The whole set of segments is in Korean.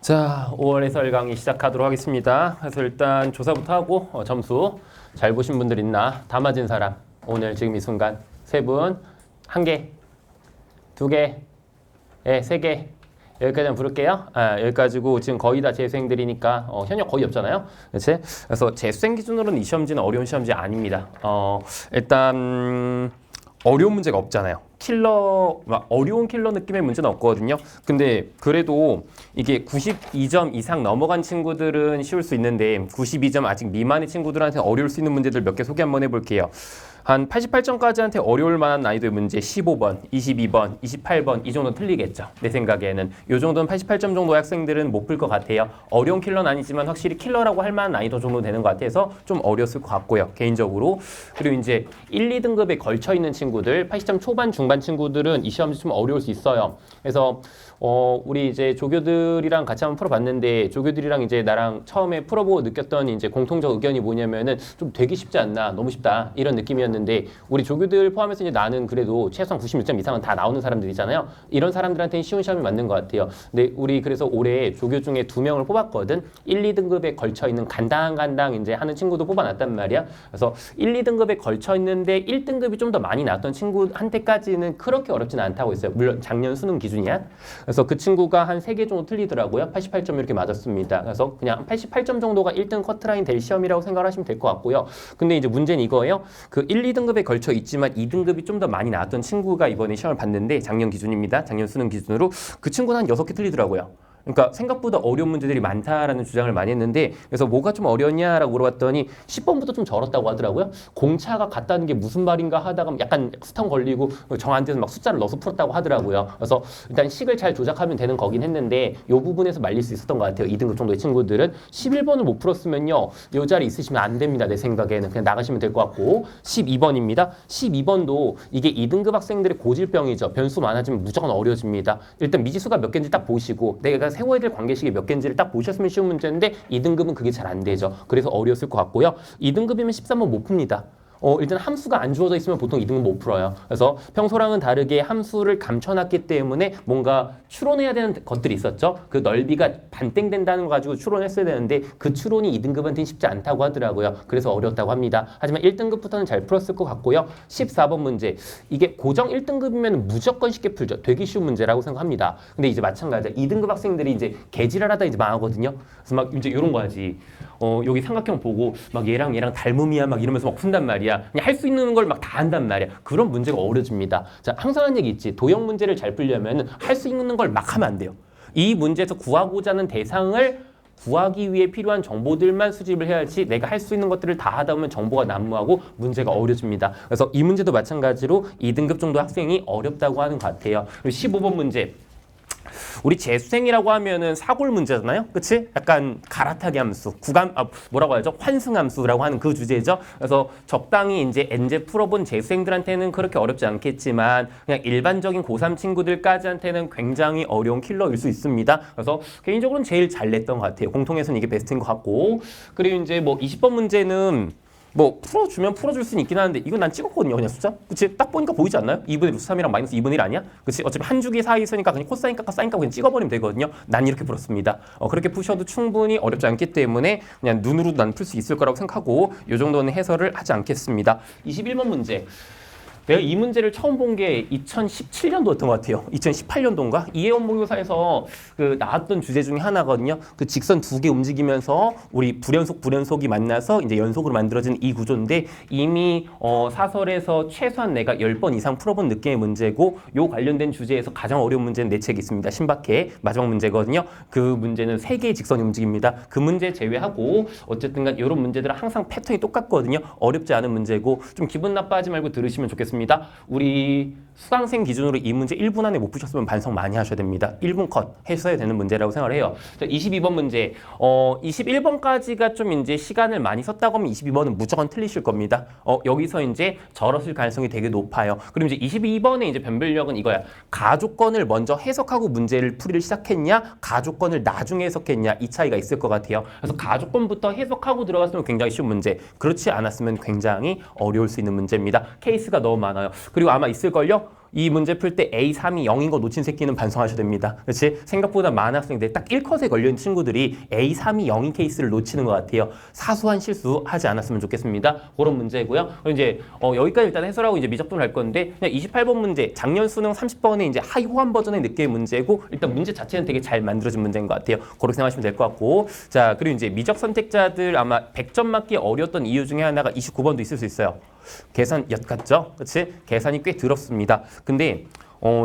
자, 5월 해설 강의 시작하도록 하겠습니다. 그래서 일단 조사부터 하고 점수 잘 보신 분들 있나? 다 맞은 사람 오늘 지금 이 순간 세 분, 한 개, 두 개, 세 개 여기까지 한번 부를게요. 여기까지고 지금 거의 다 재수생들이니까 현역 거의 없잖아요. 그렇지? 그래서 재수생 기준으로는 이 시험지는 어려운 시험지 아닙니다. 일단 어려운 문제가 없잖아요. 킬러, 막 어려운 킬러 느낌의 문제는 없거든요. 근데 그래도 이게 92점 이상 넘어간 친구들은 쉬울 수 있는데 92점 아직 미만의 친구들한테 어려울 수 있는 문제들 몇 개 소개 한번 해볼게요. 한 88점까지한테 어려울 만한 난이도의 문제 15번, 22번, 28번 이 정도 틀리겠죠. 내 생각에는. 이 정도는 88점 정도의 학생들은 못 풀 것 같아요. 어려운 킬러는 아니지만 확실히 킬러라고 할 만한 난이도 정도 되는 것 같아서 좀 어려웠을 것 같고요. 개인적으로. 그리고 이제 1, 2등급에 걸쳐 있는 친구들, 80점 초반, 중반 친구들은 이 시험이 좀 어려울 수 있어요. 그래서 우리 이제 조교들이랑 같이 한번 풀어봤는데 조교들이랑 이제 나랑 처음에 풀어보고 느꼈던 이제 공통적 의견이 뭐냐면은 좀 되기 쉽지 않나, 너무 쉽다 이런 느낌이었는데 우리 조교들 포함해서 이제 나는 그래도 최소한 96점 이상은 다 나오는 사람들이잖아요. 이런 사람들한테는 쉬운 시험이 맞는 것 같아요. 근데 우리 그래서 올해 조교 중에 2명을 뽑았거든. 1, 2등급에 걸쳐 있는 간당 이제 하는 친구도 뽑아놨단 말이야. 그래서 1, 2등급에 걸쳐 있는데 1등급이 좀 더 많이 나왔던 친구한테까지는 그렇게 어렵지는 않다고 했어요. 물론 작년 수능 기준이야. 그래서 그 친구가 한 3개 정도 틀리더라고요. 88점 이렇게 맞았습니다. 그래서 그냥 88점 정도가 1등 커트라인 될 시험이라고 생각하시면 될 것 같고요. 근데 이제 문제는 이거예요. 그 1, 2등급에 걸쳐 있지만 2등급이 좀 더 많이 나왔던 친구가 이번에 시험을 봤는데 작년 기준입니다. 작년 수능 기준으로 그 친구는 한 6개 틀리더라고요. 그러니까 생각보다 어려운 문제들이 많다라는 주장을 많이 했는데 그래서 뭐가 좀 어려웠냐라고 물어봤더니 10번부터 좀 절었다고 하더라고요. 공차가 같다는 게 무슨 말인가 하다가 약간 스턴 걸리고 정 안 돼서 막 숫자를 넣어서 풀었다고 하더라고요. 그래서 일단 식을 잘 조작하면 되는 거긴 했는데 이 부분에서 말릴 수 있었던 것 같아요. 2등급 정도의 친구들은 11번을 못 풀었으면요. 이 자리 있으시면 안 됩니다. 내 생각에는 그냥 나가시면 될 것 같고 12번입니다. 12번도 이게 2등급 학생들의 고질병이죠. 변수 많아지면 무조건 어려워집니다. 일단 미지수가 몇 개인지 딱 보시고 내가 세워야 될 관계식이 몇 개인지를 딱 보셨으면 쉬운 문제인데 2등급은 그게 잘 안 되죠. 그래서 어려웠을 것 같고요. 2등급이면 13번 못 풉니다. 일단 함수가 안 주어져 있으면 보통 2등급 못 풀어요. 그래서 평소랑은 다르게 함수를 감춰놨기 때문에 뭔가 추론해야 되는 것들이 있었죠. 그 넓이가 반땡된다는 거 가지고 추론했어야 되는데 그 추론이 2등급한테는 쉽지 않다고 하더라고요. 그래서 어려웠다고 합니다. 하지만 1등급부터는 잘 풀었을 것 같고요. 14번 문제. 이게 고정 1등급이면 무조건 쉽게 풀죠. 되게 쉬운 문제라고 생각합니다. 근데 이제 마찬가지야. 2등급 학생들이 이제 개지랄하다 이제 망하거든요. 그래서 막 이제 이런 거 하지. 여기 삼각형 보고 막 얘랑 닮음이야 막 이러면서 막 푼단 말이야. 그냥 할 수 있는 걸 막 다 한단 말이야. 그런 문제가 어려집니다. 자, 항상 하는 얘기 있지. 도형 문제를 잘 풀려면 할 수 있는 걸 막 하면 안 돼요. 이 문제에서 구하고자 하는 대상을 구하기 위해 필요한 정보들만 수집을 해야지 내가 할 수 있는 것들을 다 하다 보면 정보가 난무하고 문제가 어려집니다. 그래서 이 문제도 마찬가지로 2등급 정도 학생이 어렵다고 하는 것 같아요. 그리고 15번 문제. 우리 재수생이라고 하면은 사골 문제잖아요. 그치? 약간 갈아타기 함수, 뭐라고 하죠? 환승 함수라고 하는 그 주제죠. 그래서 적당히 이제 엔제 풀어본 재수생들한테는 그렇게 어렵지 않겠지만 그냥 일반적인 고3 친구들까지한테는 굉장히 어려운 킬러일 수 있습니다. 그래서 개인적으로는 제일 잘 냈던 것 같아요. 공통에서는 이게 베스트인 것 같고. 그리고 이제 뭐 20번 문제는 뭐 풀어주면 풀어줄 수는 있긴 하는데 이건 난 찍었거든요. 그냥 숫자. 그치? 딱 보니까 보이지 않나요? 2분의 루트 3이랑 마이너스 2분의 1 아니야? 그치? 어차피 한 주기 사이에 있으니까 그냥 코사인 값과 사인 값 그냥 찍어버리면 되거든요. 난 이렇게 풀었습니다. 그렇게 푸셔도 충분히 어렵지 않기 때문에 그냥 눈으로 난 풀 수 있을 거라고 생각하고 이 정도는 해설을 하지 않겠습니다. 21번 문제. 내가 이 문제를 처음 본 게 2017년도였던 것 같아요. 2018년도인가? 이해원 모의고사에서 그 나왔던 주제 중에 하나거든요. 그 직선 2개 움직이면서 우리 불연속이 만나서 이제 연속으로 만들어진 이 구조인데 이미 사설에서 최소한 내가 10번 이상 풀어본 느낌의 문제고 요 관련된 주제에서 가장 어려운 문제는 내 책에 있습니다. 신박해 마지막 문제거든요. 그 문제는 3개의 직선이 움직입니다. 그 문제 제외하고 어쨌든 간 이런 문제들은 항상 패턴이 똑같거든요. 어렵지 않은 문제고 좀 기분 나빠하지 말고 들으시면 좋겠습니다. 우리 수강생 기준으로 이 문제 1분 안에 못 푸셨으면 반성 많이 하셔야 됩니다. 1분 컷 했어야 되는 문제라고 생각을 해요. 자, 22번 문제. 21번까지가 좀 이제 시간을 많이 썼다고 하면 22번은 무조건 틀리실 겁니다. 여기서 이제 절었을 가능성이 되게 높아요. 그럼 이제 22번의 이제 변별력은 이거야. 가조건을 먼저 해석하고 문제를 풀이를 시작했냐, 가조건을 나중에 해석했냐 이 차이가 있을 것 같아요. 그래서 가조건부터 해석하고 들어갔으면 굉장히 쉬운 문제. 그렇지 않았으면 굉장히 어려울 수 있는 문제입니다. 케이스가 너무 많아요. 그리고 아마 있을걸요? 이 문제 풀 때 A3이 0인 거 놓친 새끼는 반성하셔야 됩니다. 그렇지? 생각보다 많은 학생들 딱 1컷에 걸려있는 친구들이 A3이 0인 케이스를 놓치는 것 같아요. 사소한 실수 하지 않았으면 좋겠습니다. 그런 문제고요. 그럼 이제 여기까지 일단 해설하고 이제 미적분을 할 건데 그냥 28번 문제 작년 수능 30번의 이제 하위 호환 버전의 느낌의 문제고 일단 문제 자체는 되게 잘 만들어진 문제인 것 같아요. 그렇게 생각하시면 될 것 같고 자 그리고 이제 미적 선택자들 아마 100점 맞기 어려웠던 이유 중에 하나가 29번도 있을 수 있어요. 계산 엿 같죠? 그렇지? 계산이 꽤 더럽습니다. 근데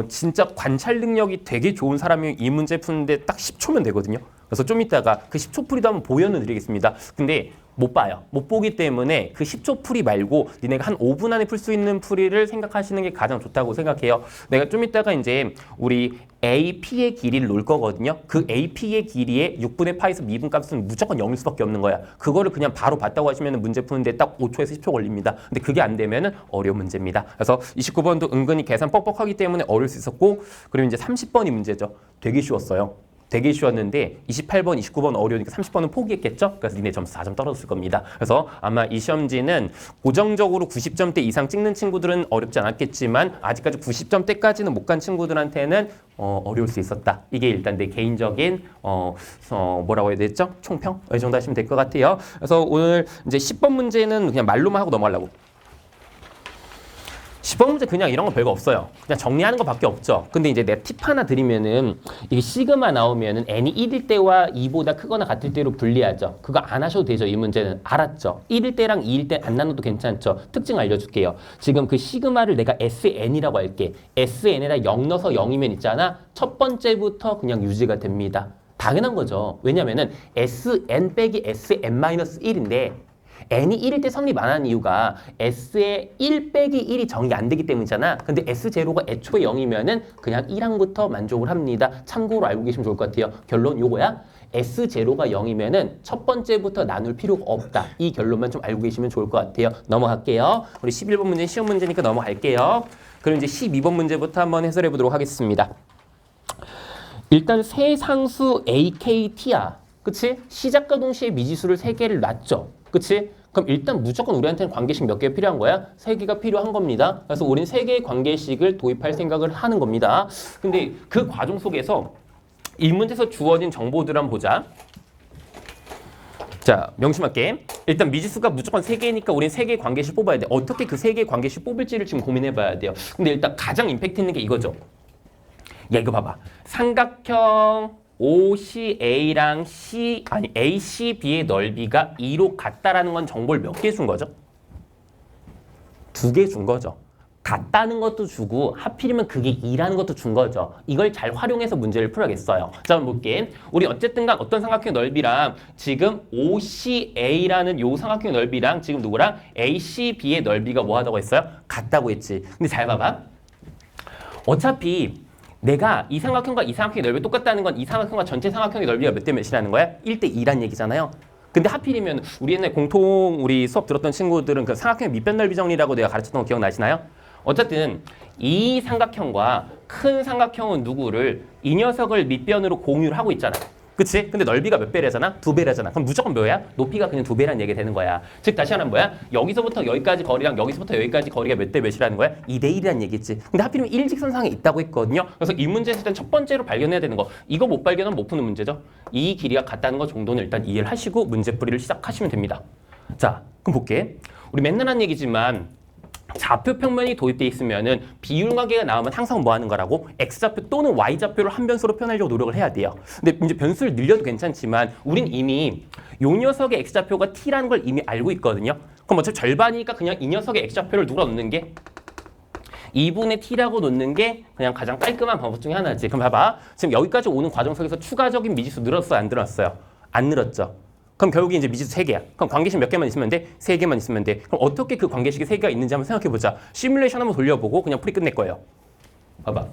진짜 관찰 능력이 되게 좋은 사람이 이 문제 푸는데 딱 10초면 되거든요. 그래서 좀 이따가 그 10초 풀이도 한번 보여는 드리겠습니다. 근데 못 봐요. 못 보기 때문에 그 10초 풀이 말고 니네가 한 5분 안에 풀 수 있는 풀이를 생각하시는 게 가장 좋다고 생각해요. 내가 좀 이따가 이제 우리 AP의 길이를 놓을 거거든요. 그 AP의 길이의 6분의 파에서 미분 값은 무조건 0일 수밖에 없는 거야. 그거를 그냥 바로 봤다고 하시면 문제 푸는데 딱 5초에서 10초 걸립니다. 근데 그게 안 되면 어려운 문제입니다. 그래서 29번도 은근히 계산 뻑뻑하기 때문에 어려울 수 있었고 그리고 이제 30번이 문제죠. 되게 쉬웠어요. 되게 쉬웠는데 28번, 29번 어려우니까 30번은 포기했겠죠? 그래서 니네 점수 4점 떨어졌을 겁니다. 그래서 아마 이 시험지는 고정적으로 90점대 이상 찍는 친구들은 어렵지 않았겠지만 아직까지 90점대까지는 못 간 친구들한테는 어려울 수 있었다. 이게 일단 내 개인적인 뭐라고 해야 되죠? 총평? 이 정도 하시면 될 것 같아요. 그래서 오늘 이제 10번 문제는 그냥 말로만 하고 넘어가려고. 10번 문제 그냥 이런 거 별거 없어요. 그냥 정리하는 것밖에 없죠. 근데 이제 내가 팁 하나 드리면은 이게 시그마 나오면은 n이 1일 때와 2보다 크거나 같을 때로 분리하죠. 그거 안 하셔도 되죠. 이 문제는. 알았죠? 1일 때랑 2일 때 안 나눠도 괜찮죠. 특징 알려줄게요. 지금 그 시그마를 내가 SN이라고 할게. SN에다 0 넣어서 0이면 있잖아. 첫 번째부터 그냥 유지가 됩니다. 당연한 거죠. 왜냐면은 SN 빼기 SN-1인데 n이 1일 때 성립 안 하는 이유가 s의 1 빼기 1이 정이 안 되기 때문이잖아. 근데 s0가 애초에 0이면은 그냥 1항부터 만족을 합니다. 참고로 알고 계시면 좋을 것 같아요. 결론 요거야. s0가 0이면은 첫 번째부터 나눌 필요가 없다. 이 결론만 좀 알고 계시면 좋을 것 같아요. 넘어갈게요. 우리 11번 문제는 시험 문제니까 넘어갈게요. 그럼 이제 12번 문제부터 한번 해설해 보도록 하겠습니다. 일단 세 상수 AKT야. 그치? 시작과 동시에 미지수를 3개를 놨죠. 그치? 그럼 일단 무조건 우리한테는 관계식 몇 개 필요한 거야? 3개가 필요한 겁니다. 그래서 우린 3개의 관계식을 도입할 생각을 하는 겁니다. 근데 그 과정 속에서 이 문제에서 주어진 정보들 한번 보자. 자, 명심할게. 일단 미지수가 무조건 3개니까 우린 3개의 관계식 뽑아야 돼. 어떻게 그 3개의 관계식 뽑을지를 지금 고민해 봐야 돼요. 근데 일단 가장 임팩트 있는 게 이거죠. 야, 이거 봐봐. 삼각형 OCA랑 ACB의 넓이가 2로 같다라는 건 정보를 몇 개 준 거죠? 2개 준 거죠. 같다는 것도 주고 하필이면 그게 2라는 것도 준 거죠. 이걸 잘 활용해서 문제를 풀어야겠어요. 자, 한번 볼게. 우리 어쨌든 간 어떤 삼각형 넓이랑 지금 OCA라는 요 삼각형 넓이랑 지금 누구랑 ACB의 넓이가 뭐 하다고 했어요? 같다고 했지. 근데 잘 봐봐. 어차피 내가 이 삼각형과 이 삼각형의 넓이가 똑같다는 건 이 삼각형과 전체 삼각형의 넓이가 몇 대 몇이라는 거야? 1대 2란 얘기잖아요. 근데 하필이면 우리 옛날 공통 우리 수업 들었던 친구들은 그 삼각형의 밑변 넓이 정리라고 내가 가르쳤던 거 기억나시나요? 어쨌든 이 삼각형과 큰 삼각형은 누구를 이 녀석을 밑변으로 공유를 하고 있잖아. 그치? 근데 넓이가 몇 배라잖아? 2배라잖아. 그럼 무조건 뭐야? 높이가 그냥 2배라는 얘기가 되는 거야. 즉 다시 하면 뭐야? 여기서부터 여기까지 거리랑 여기서부터 여기까지 거리가 몇 대 몇이라는 거야? 2대 1이라는 얘기지. 근데 하필이면 일직선상에 있다고 했거든요. 그래서 이 문제에서 일단 첫 번째로 발견해야 되는 거. 이거 못 발견하면 못 푸는 문제죠. 이 길이가 같다는 거 정도는 일단 이해를 하시고 문제풀이를 시작하시면 됩니다. 자, 그럼 볼게. 우리 맨날 하는 얘기지만 좌표 평면이 도입되어 있으면은 비율 관계가 나오면 항상 뭐 하는 거라고? X좌표 또는 Y좌표를 한 변수로 표현하려고 노력을 해야 돼요. 근데 이제 변수를 늘려도 괜찮지만 우린 이미 요 녀석의 X좌표가 T라는 걸 이미 알고 있거든요. 그럼 어차피 절반이니까 그냥 이 녀석의 X좌표를 누가 넣는 게 2분의 T라고 놓는 게 그냥 가장 깔끔한 방법 중에 하나지. 그럼 봐봐. 지금 여기까지 오는 과정 속에서 추가적인 미지수 늘었어요? 안 늘었어요? 안 늘었죠. 그럼 결국에 이제 미지수 3개야. 그럼 관계식 몇 개만 있으면 돼? 3개만 있으면 돼. 그럼 어떻게 그 관계식이 3개가 있는지 한번 생각해보자. 시뮬레이션 한번 돌려보고 그냥 풀이 끝낼 거예요. 봐봐.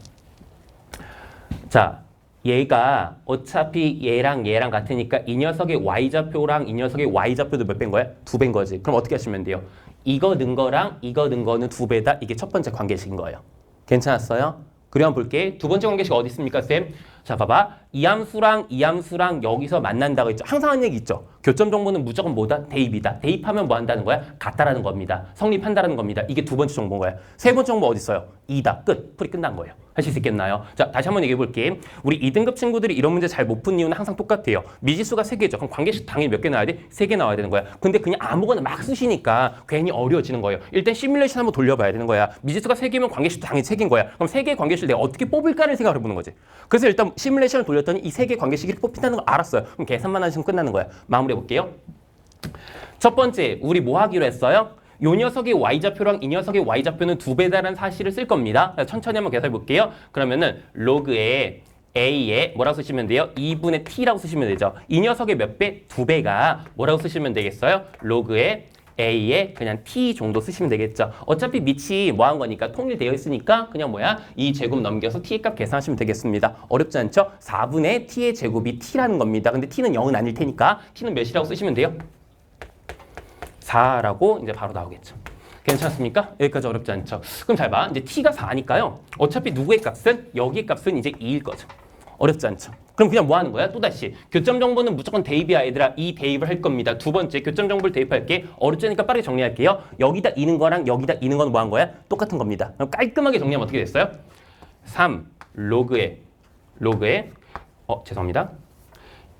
자, 얘가 어차피 얘랑 얘랑 같으니까 이 녀석의 Y좌표랑 이 녀석의 Y좌표도 몇 배인 거야? 2배인 거지. 그럼 어떻게 하시면 돼요? 이거 는 거랑 이거 는 거는 2배다. 이게 첫 번째 관계식인 거예요. 괜찮았어요? 그래 한번 볼게. 두 번째 관계식 어디 있습니까, 쌤? 자, 봐봐. 이 함수랑 여기서 만난다고 했죠. 항상 하는 얘기 있죠. 교점 정보는 무조건 뭐다? 대입이다. 대입하면 뭐 한다는 거야? 같다라는 겁니다. 성립한다라는 겁니다. 이게 두 번째 정보인 거야. 세 번째 정보 어디 있어요? 2다. 끝. 풀이 끝난 거예요. 하실 수 있겠나요? 자, 다시 한번 얘기해 볼게. 우리 2등급 친구들이 이런 문제 잘 못 푼 이유는 항상 똑같아요. 미지수가 3개죠. 그럼 관계식 당연히 몇 개 나와야 돼? 3개 나와야 되는 거야. 근데 그냥 아무거나 막 쓰시니까 괜히 어려워지는 거예요. 일단 시뮬레이션 한번 돌려봐야 되는 거야. 미지수가 3개면 관계식도 당연히 3개인 거야. 그럼 3개의 관계식을 내가 어떻게 뽑을까를 생각을 해보는 거지. 그래서 일단 시뮬레이션을 돌렸더니 이 3개의 관계식이 뽑힌다는 걸 알았어요. 그럼 계산만 하시면 끝나는 거야. 마무리해 볼게요. 첫 번째, 우리 뭐 하기로 했어요? 요 녀석의 y좌표랑 이 녀석의 y좌표는 2배다라는 사실을 쓸 겁니다. 천천히 한번 계산해 볼게요. 그러면은 로그에 a에 뭐라고 쓰시면 돼요? 2분의 t라고 쓰시면 되죠. 이 녀석의 몇 배? 2배가 뭐라고 쓰시면 되겠어요? 로그에 a에 그냥 t 정도 쓰시면 되겠죠. 어차피 밑이 뭐 한 거니까 통일되어 있으니까 그냥 뭐야? 이 제곱 넘겨서 t의 값 계산하시면 되겠습니다. 어렵지 않죠? 4분의 t의 제곱이 t라는 겁니다. 근데 t는 0은 아닐 테니까 t는 몇이라고 쓰시면 돼요? 4라고 이제 바로 나오겠죠. 괜찮습니까? 여기까지 어렵지 않죠? 그럼 잘 봐. 이제 t가 4니까요. 어차피 누구의 값은? 여기의 값은 이제 2일 거죠. 어렵지 않죠? 그럼 그냥 뭐 하는 거야? 또다시 교점 정보는 무조건 대입이야 얘들아. 이 대입을 할 겁니다. 두 번째 교점 정보를 대입할게. 어렵지니까 빠르게 정리할게요. 여기다 있는 거랑 여기다 있는 건 뭐 한 거야? 똑같은 겁니다. 그럼 깔끔하게 정리하면 어떻게 됐어요? 3 로그에 죄송합니다.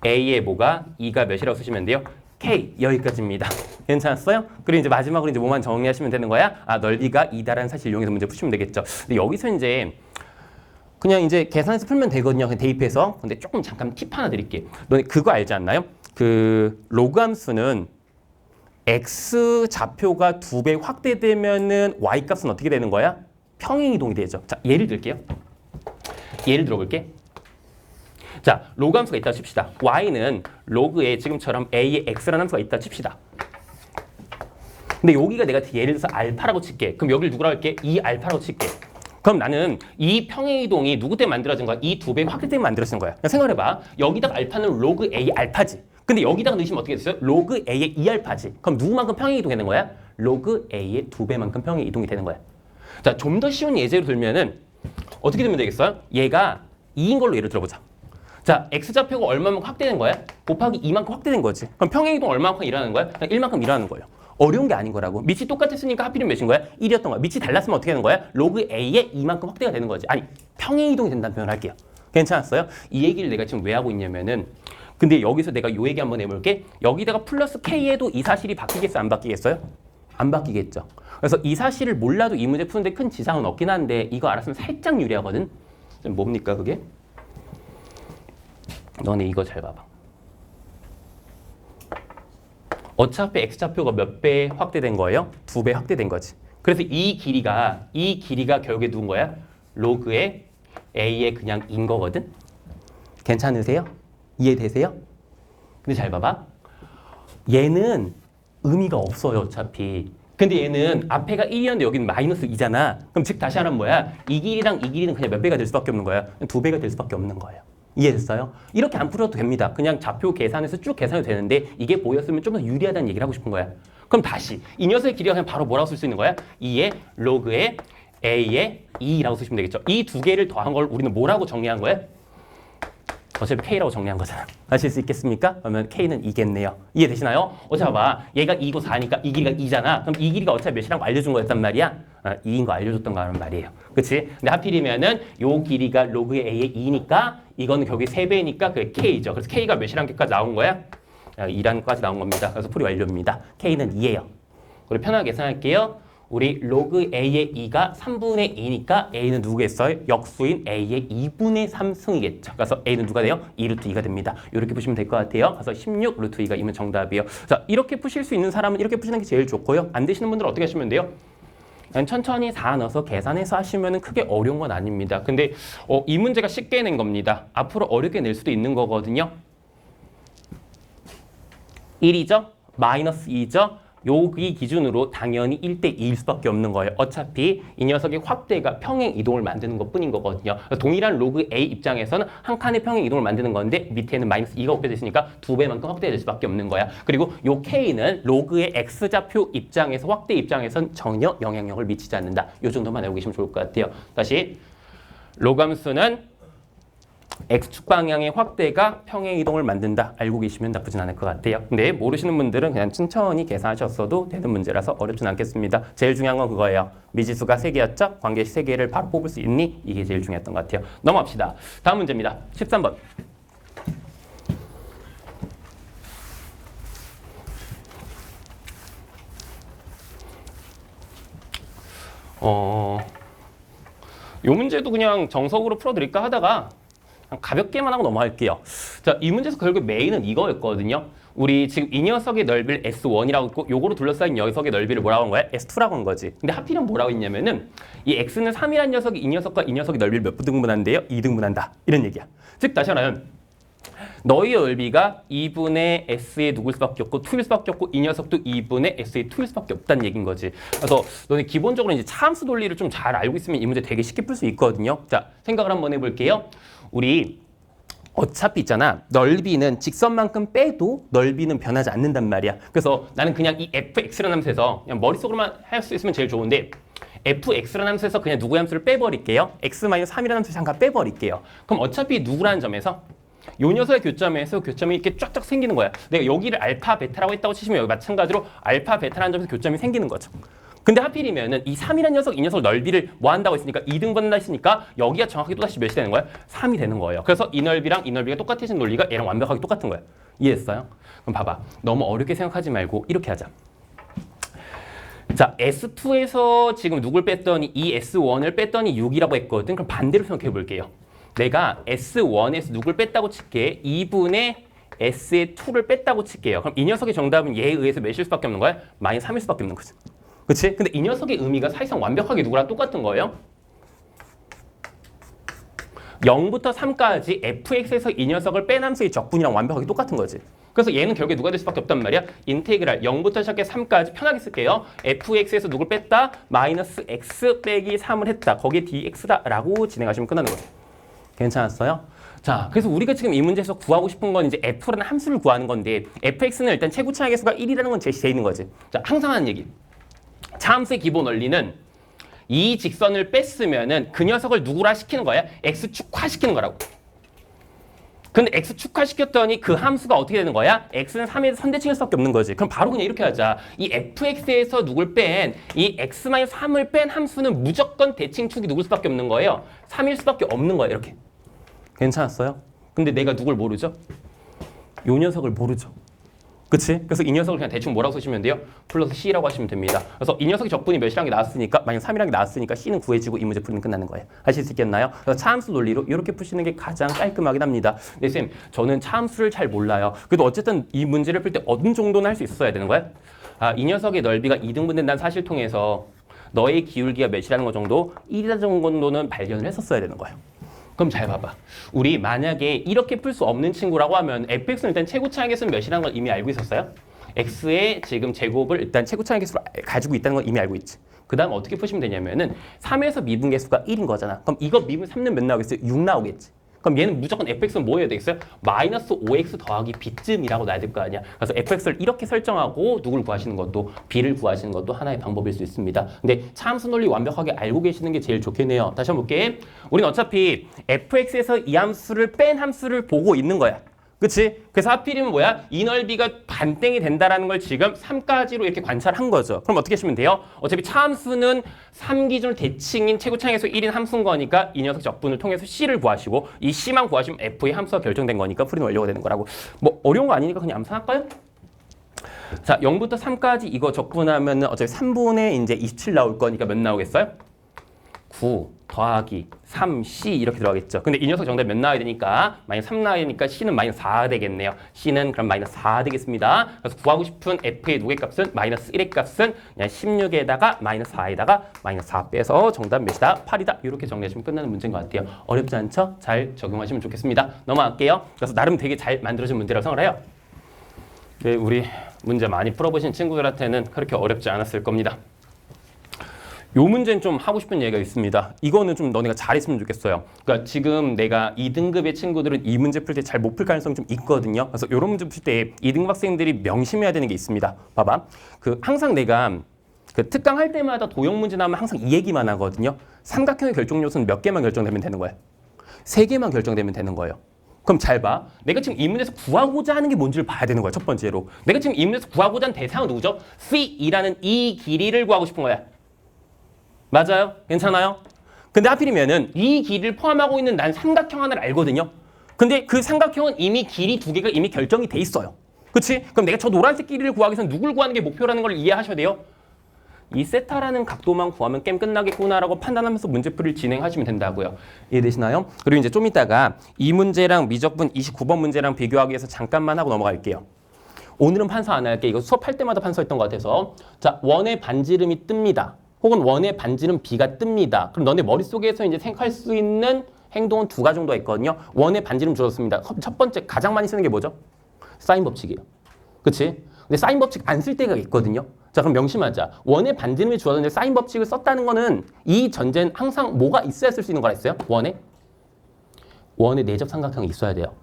a의 뭐가 2가 몇이라고 쓰시면 돼요? k 여기까지입니다. 괜찮았어요? 그리고 이제 마지막으로 이제 뭐만 정리하시면 되는 거야? 아, 넓이가 2다라는 사실 이용해서 문제 푸시면 되겠죠. 근데 여기서 이제 그냥 이제 계산해서 풀면 되거든요. 그냥 대입해서. 근데 조금 잠깐 팁 하나 드릴게. 너네 그거 알지 않나요? 그 로그 함수는 x 좌표가 2배 확대되면은 y 값은 어떻게 되는 거야? 평행 이동이 되죠. 자, 예를 들게요. 예를 들어볼게. 자, 로그 함수가 있다 칩시다. y는 로그에 지금처럼 a의 x라는 함수가 있다 칩시다. 근데 여기가 내가 예를 들어서 알파라고 칠게. 그럼 여기를 누구라고 할게? 2알파라고 칠게. 그럼 나는 이 평행 이동이 누구 때문에 만들어진 거야? 이 2배 확대 때문에 만들어진 거야. 그냥 생각해봐. 여기다가 알파는 로그 a 알파지. 근데 여기다가 넣으시면 어떻게 됐어요? 로그 a의 2알파지. 그럼 누구만큼 평행 이동되는 거야? 로그 a의 2배만큼 평행 이동이 되는 거야. 자, 좀 더 쉬운 예제로 들면은 어떻게 되면 되겠어요? 얘가 2인 걸로 예를 들어보자. 자, x좌표가 얼마만큼 확대된 거야? 곱하기 2만큼 확대된 거지. 그럼 평행 이동 얼마만큼 일어나는 거야? 그냥 1만큼 일어나는 거예요. 어려운 게 아닌 거라고. 밑이 똑같았으니까 하필이면 몇인 거야? 1이었던 거야. 밑이 달랐으면 어떻게 되는 거야? 로그 a의 2만큼 확대가 되는 거지. 아니, 평행 이동이 된다는 표현을 할게요. 괜찮았어요? 이 얘기를 내가 지금 왜 하고 있냐면은 근데 여기서 내가 요 얘기 한번 해볼게. 여기다가 플러스 k에도 이 사실이 바뀌겠어요? 안 바뀌겠어요? 안 바뀌겠죠. 그래서 이 사실을 몰라도 이 문제 푸는데 큰 지장은 없긴 한데 이거 알았으면 살짝 유리하거든. 뭡니까 그게? 너네 이거 잘 봐봐. 어차피 x좌표가 몇 배 확대된 거예요? 2배 확대된 거지. 그래서 이 길이가 결국에 누군 거야? 로그의 a의 그냥 인 거거든. 괜찮으세요? 이해되세요? 근데 잘 봐봐. 얘는 의미가 없어요, 어차피. 근데 얘는 앞에가 1이었는데 여기는 마이너스 2잖아. 그럼 즉 다시 하면 뭐야? 이 길이랑 이 길이는 그냥 몇 배가 될 수밖에 없는 거야? 2배가 될 수밖에 없는 거예요. 이해됐어요? 이렇게 안 풀어도 됩니다. 그냥 좌표 계산해서 쭉 계산해도 되는데 이게 보였으면 좀 더 유리하다는 얘기를 하고 싶은 거야. 그럼 다시 이 녀석의 길이가 그냥 바로 뭐라고 쓸 수 있는 거야? 2의 로그의 a의 2라고 쓰시면 되겠죠. 이 두 개를 더한 걸 우리는 뭐라고 정리한 거야? 어차피 k라고 정리한 거잖아. 아실 수 있겠습니까? 그러면 k는 2겠네요. 이해되시나요? 어차피 봐봐. 얘가 2고 4니까 이 길이가 2잖아. 그럼 이 길이가 어차피 몇이라고 알려준 거였단 말이야? 2인 거 알려줬던 거란 말이에요. 그치? 근데 하필이면은 요 길이가 로그의 a의 2니까 이거는 결국에 3배니까 그게 k죠. 그래서 k가 몇이란 게까지 나온 거야? 2라는 것까지 나온 겁니다. 그래서 풀이 완료입니다. k는 2예요. 그리고 편하게 계산할게요. 우리 로그 a의 2가 3분의 2니까 a는 누구겠어요? 역수인 a의 2분의 3승이겠죠. 그래서 a는 누가 돼요? 2루트 2가 됩니다. 이렇게 푸시면 될 것 같아요. 그래서 16 루트 2가 이면 정답이에요. 자, 이렇게 푸실 수 있는 사람은 이렇게 푸시는 게 제일 좋고요. 안 되시는 분들은 어떻게 하시면 돼요? 천천히 4 넣어서 계산해서 하시면 크게 어려운 건 아닙니다. 근데 이 문제가 쉽게 낸 겁니다. 앞으로 어렵게 낼 수도 있는 거거든요. 1이죠? 마이너스 2죠? 여기 기준으로 당연히 1대 2일 수밖에 없는 거예요. 어차피 이 녀석의 확대가 평행 이동을 만드는 것뿐인 거거든요. 동일한 로그 A 입장에서는 한 칸의 평행 이동을 만드는 건데 밑에는 마이너스 2가 곱해졌으니까 2배만큼 확대될 수밖에 없는 거야. 그리고 요 K는 로그의 X좌표 입장에서 확대 입장에선 전혀 영향력을 미치지 않는다. 요 정도만 알고 계시면 좋을 것 같아요. 다시 로그 함수는 X축 방향의 확대가 평행 이동을 만든다. 알고 계시면 나쁘진 않을 것 같아요. 근데 모르시는 분들은 그냥 천천히 계산하셨어도 되는 문제라서 어렵진 않겠습니다. 제일 중요한 건 그거예요. 미지수가 3개였죠? 관계식 3개를 바로 뽑을 수 있니? 이게 제일 중요했던 것 같아요. 넘어갑시다. 다음 문제입니다. 13번. 요 문제도 그냥 정석으로 풀어드릴까 하다가 가볍게만 하고 넘어갈게요. 자, 이 문제에서 결국 메인은 이거였거든요. 우리 지금 이 녀석의 넓이를 S1이라고 했고 요거로 둘러싸인 녀석의 넓이를 뭐라고 한 거야? S2라고 한 거지. 근데 하필이면 뭐라고 했냐면은 이 X는 3이라는 녀석이 이 녀석과 이 녀석의 넓이를 몇 등분한대요? 2등분한다. 이런 얘기야. 즉 다시 말하면 너의 넓이가 2분의 S의 누굴 수밖에 없고 2일 수밖에 없고 이 녀석도 2분의 S의 2일 수밖에 없다는 얘기인 거지. 그래서 너네 기본적으로 이제 차함수 논리를 좀 잘 알고 있으면 이 문제 되게 쉽게 풀 수 있거든요. 자, 생각을 한번 해볼게요. 우리 어차피 있잖아. 넓이는 직선만큼 빼도 넓이는 변하지 않는단 말이야. 그래서 나는 그냥 이 fx라는 함수에서 그냥 머릿속으로만 할 수 있으면 제일 좋은데 fx라는 함수에서 그냥 누구의 함수를 빼버릴게요. x-3이라는 함수 잠깐 빼버릴게요. 그럼 어차피 누구라는 점에서 요 녀석의 교점에서 교점이 이렇게 쫙쫙 생기는 거야. 내가 여기를 알파, 베타라고 했다고 치시면 여기 마찬가지로 알파, 베타라는 점에서 교점이 생기는 거죠. 근데 하필이면은 이 3이라는 녀석, 이 녀석 넓이를 뭐 한다고 했으니까 2등분한다 했으니까 여기가 정확하게 또다시 몇이 되는 거야? 3이 되는 거예요. 그래서 이 넓이랑 이 넓이가 똑같아진 논리가 얘랑 완벽하게 똑같은 거야. 이해했어요? 그럼 봐봐. 너무 어렵게 생각하지 말고 이렇게 하자. 자, S2에서 지금 누굴 뺐더니 이 S1을 뺐더니 6이라고 했거든. 그럼 반대로 생각해 볼게요. 내가 S1에서 누굴 뺐다고 칠게. 2분의 S의 2를 뺐다고 칠게요. 그럼 이 녀석의 정답은 얘에 의해서 몇일 수밖에 없는 거야? 마이너스 3일 수밖에 없는 거지. 그치? 근데 이 녀석의 의미가 사실상 완벽하게 누구랑 똑같은 거예요? 0부터 3까지 fx에서 이 녀석을 뺀 함수의 적분이랑 완벽하게 똑같은 거지. 그래서 얘는 결국에 누가 될 수밖에 없단 말이야? 인테그랄 0부터 시작해 3까지 편하게 쓸게요. fx에서 누굴 뺐다? 마이너스 x 빼기 3을 했다. 거기에 dx다 라고 진행하시면 끝나는 거예요. 괜찮았어요? 자, 그래서 우리가 지금 이 문제에서 구하고 싶은 건 이제 f라는 함수를 구하는 건데 fx는 일단 최고차의 개수가 1이라는 건 제시되어 있는 거지. 자, 항상 하는 얘기. 차함수의 기본 원리는 이 직선을 뺐으면은 그 녀석을 누구라 시키는 거야? x축화 시키는 거라고. 근데 x축화 시켰더니 그 함수가 어떻게 되는 거야? x는 3에서 선대칭일 수밖에 없는 거지. 그럼 바로 그냥 이렇게 하자. 이 fx에서 누굴 뺀, 이 x-3을 뺀 함수는 무조건 대칭축이 누굴 수밖에 없는 거예요? 3일 수밖에 없는 거예요. 이렇게. 괜찮았어요? 근데 내가 누굴 모르죠? 요 녀석을 모르죠. 그치? 그래서 이 녀석을 그냥 대충 뭐라고 쓰시면 돼요? 플러스 C라고 하시면 됩니다. 그래서 이 녀석의 적분이 몇이라는 게 나왔으니까 만약 3이라는 게 나왔으니까 C는 구해지고 이 문제 풀이는 끝나는 거예요. 하실 수 있겠나요? 그래서 차함수 논리로 이렇게 푸시는 게 가장 깔끔하긴 합니다. 근데 쌤, 저는 차함수를 잘 몰라요. 그래도 어쨌든 이 문제를 풀 때 어느 정도는 할 수 있어야 되는 거야? 아, 이 녀석의 넓이가 2등분 된다는 사실 통해서 너의 기울기가 몇이라는 거 정도? 1이라는 정도는 발견을 했었어야 되는 거예요. 그럼 잘 봐봐. 우리 만약에 이렇게 풀 수 없는 친구라고 하면 fx는 일단 최고차의 개수는 몇이라는 걸 이미 알고 있었어요? x의 지금 제곱을 일단 최고차의 개수로 가지고 있다는 걸 이미 알고 있지. 그 다음 어떻게 푸시면 되냐면은 3에서 미분 개수가 1인 거잖아. 그럼 이거 미분 3는 몇 나오겠어요? 6 나오겠지. 그럼 얘는 무조건 fx는 뭐 해야 되겠어요? 마이너스 5x 더하기 b쯤이라고 나야 될 거 아니야. 그래서 fx를 이렇게 설정하고 누굴 구하시는 것도 b를 구하시는 것도 하나의 방법일 수 있습니다. 근데 차함수 논리 완벽하게 알고 계시는 게 제일 좋겠네요. 다시 한번 볼게. 우리는 어차피 fx에서 이 함수를 뺀 함수를 보고 있는 거야. 그치? 그래서 하필이면 뭐야? 이 넓이가 반땡이 된다라는 걸 지금 3까지로 이렇게 관찰한 거죠. 그럼 어떻게 하시면 돼요? 어차피 차함수는 3 기준 대칭인 최고차에서 1인 함수인 거니까 이 녀석 적분을 통해서 C를 구하시고 이 C만 구하시면 F의 함수가 결정된 거니까 풀이는 완료가 되는 거라고. 뭐 어려운 거 아니니까 그냥 암산할까요? 자, 0부터 3까지 이거 적분하면 어차피 3분의 이제 27 나올 거니까 몇 나오겠어요? 9 더하기 3C 이렇게 들어가겠죠. 근데 이 녀석 정답 몇 나와야 되니까 마이너스 3 나와야 되니까 C는 마이너스 4 되겠네요. C는 그럼 마이너스 4 되겠습니다. 그래서 구하고 싶은 F의 누구의 값은 마이너스 1의 값은 그냥 16에다가 마이너스 4에다가 마이너스 4 빼서 정답 몇이다? 8이다. 이렇게 정리하시면 끝나는 문제인 것 같아요. 어렵지 않죠? 잘 적용하시면 좋겠습니다. 넘어갈게요. 그래서 나름 되게 잘 만들어진 문제라고 생각을 해요. 네, 우리 문제 많이 풀어보신 친구들한테는 그렇게 어렵지 않았을 겁니다. 요 문제는 좀 하고 싶은 얘기가 있습니다. 이거는 좀 너네가 잘했으면 좋겠어요. 그러니까 지금 내가 2등급의 친구들은 이 문제 풀 때 잘 못 풀 가능성이 좀 있거든요. 그래서 이런 문제 풀 때 2등급 학생들이 명심해야 되는 게 있습니다. 봐봐. 항상 내가 특강 할 때마다 도형 문제 나오면 항상 이 얘기만 하거든요. 삼각형의 결정 요소는 몇 개만 결정되면 되는 거야? 3개만 결정되면 되는 거예요. 그럼 잘 봐. 내가 지금 이 문제에서 구하고자 하는 게 뭔지를 봐야 되는 거야. 첫 번째로. 내가 지금 이 문제에서 구하고자 하는 대상은 누구죠? C이라는 이 길이를 구하고 싶은 거야. 맞아요? 괜찮아요? 근데 하필이면은 이 길이를 포함하고 있는 난 삼각형 하나를 알거든요. 근데 그 삼각형은 이미 길이 2개가 이미 결정이 돼 있어요. 그치? 그럼 내가 저 노란색 길이를 구하기 위해서 누굴 구하는 게 목표라는 걸 이해하셔야 돼요. 이 세타라는 각도만 구하면 게임 끝나겠구나라고 판단하면서 문제풀이를 진행하시면 된다고요. 이해되시나요? 그리고 이제 좀 이따가 이 문제랑 미적분 29번 문제랑 비교하기 위해서 잠깐만 하고 넘어갈게요. 오늘은 판서 안 할게. 이거 수업할 때마다 판서했던 것 같아서. 자, 원의 반지름이 뜹니다. 혹은 원의 반지름 B가 뜹니다. 그럼 너네 머릿속에서 이제 생각할 수 있는 행동은 2가지 정도가 있거든요. 원의 반지름 주어졌습니다. 첫 번째 가장 많이 쓰는 게 뭐죠? 사인 법칙이에요. 그치? 근데 사인 법칙 안 쓸 때가 있거든요. 자, 그럼 명심하자. 원의 반지름이 주어졌는데 사인 법칙을 썼다는 거는 이 전제는 항상 뭐가 있어야 쓸 수 있는 거라 했어요? 원의 내접 삼각형이 있어야 돼요.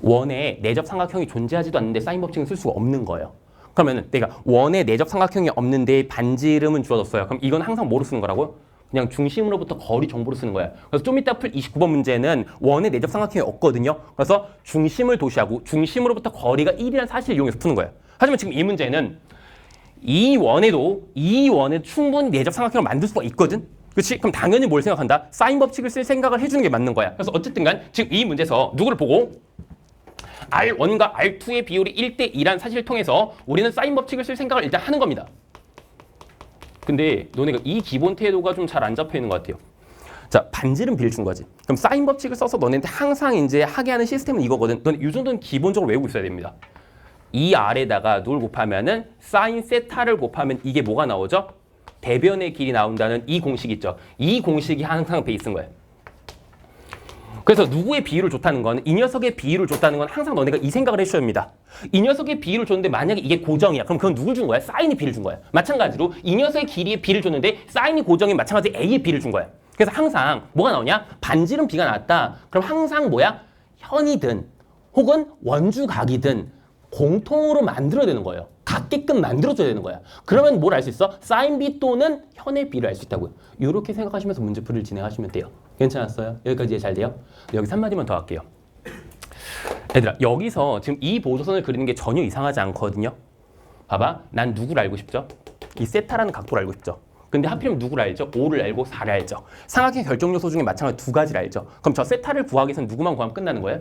원의 내접 삼각형이 존재하지도 않는데 사인 법칙은 쓸 수가 없는 거예요. 그러면은 내가 원의 내접 삼각형이 없는데 반지름은 주어졌어요. 그럼 이건 항상 뭐로 쓰는 거라고요? 그냥 중심으로부터 거리 정보로 쓰는 거예요. 그래서 좀 이따 풀 29번 문제는 원의 내접 삼각형이 없거든요. 그래서 중심을 도시하고 중심으로부터 거리가 1이라는 사실을 이용해서 푸는 거예요. 하지만 지금 이 문제는 이 원에 충분히 내접 삼각형을 만들 수가 있거든. 그렇지? 그럼 당연히 뭘 생각한다? 사인 법칙을 쓸 생각을 해주는 게 맞는 거야. 그래서 어쨌든 간 지금 이 문제에서 누구를 보고 R1과 R2의 비율이 1대2라는 사실을 통해서 우리는 사인 법칙을 쓸 생각을 일단 하는 겁니다. 근데 너네가 이 기본 태도가 좀 잘 안 잡혀 있는 것 같아요. 자, 반지름 비를 준 거지. 그럼 사인 법칙을 써서 너네한테 항상 이제 하게 하는 시스템은 이거거든. 너네 이 정도는 기본적으로 외우고 있어야 됩니다. 이 R에다가 누굴 곱하면은 사인 세타를 곱하면 이게 뭐가 나오죠? 대변의 길이 나온다는 이 공식 있죠. 이 공식이 항상 베이스인 거예요. 그래서 누구의 비율을 줬다는 건, 이 녀석의 비율을 줬다는 건 항상 너네가 이 생각을 해주셔야 됩니다. 이 녀석의 비율을 줬는데 만약에 이게 고정이야. 그럼 그건 누굴 준 거야? 사인이 비를 준 거야. 마찬가지로 이 녀석의 길이의 비를 줬는데 사인이 고정인 마찬가지로 A의 비를 준 거야. 그래서 항상 뭐가 나오냐? 반지름 B가 나왔다. 그럼 항상 뭐야? 현이든 혹은 원주각이든 공통으로 만들어야 되는 거예요. 같게끔 만들어줘야 되는 거야. 그러면 뭘 알 수 있어? 사인 B 또는 현의 B를 알 수 있다고요. 이렇게 생각하시면서 문제풀이를 진행하시면 돼요. 괜찮았어요? 여기까지 이해 잘 돼요? 여기서 한마디만 더 할게요. 얘들아, 여기서 지금 이 보조선을 그리는 게 전혀 이상하지 않거든요. 봐봐, 난 누구를 알고 싶죠? 이 세타라는 각도를 알고 싶죠. 근데 하필이면 누구를 알죠? 5를 알고 4를 알죠. 삼각형 결정 요소 중에 마찬가지로 2가지를 알죠. 그럼 저 세타를 구하기 위해서는 누구만 구하면 끝나는 거예요?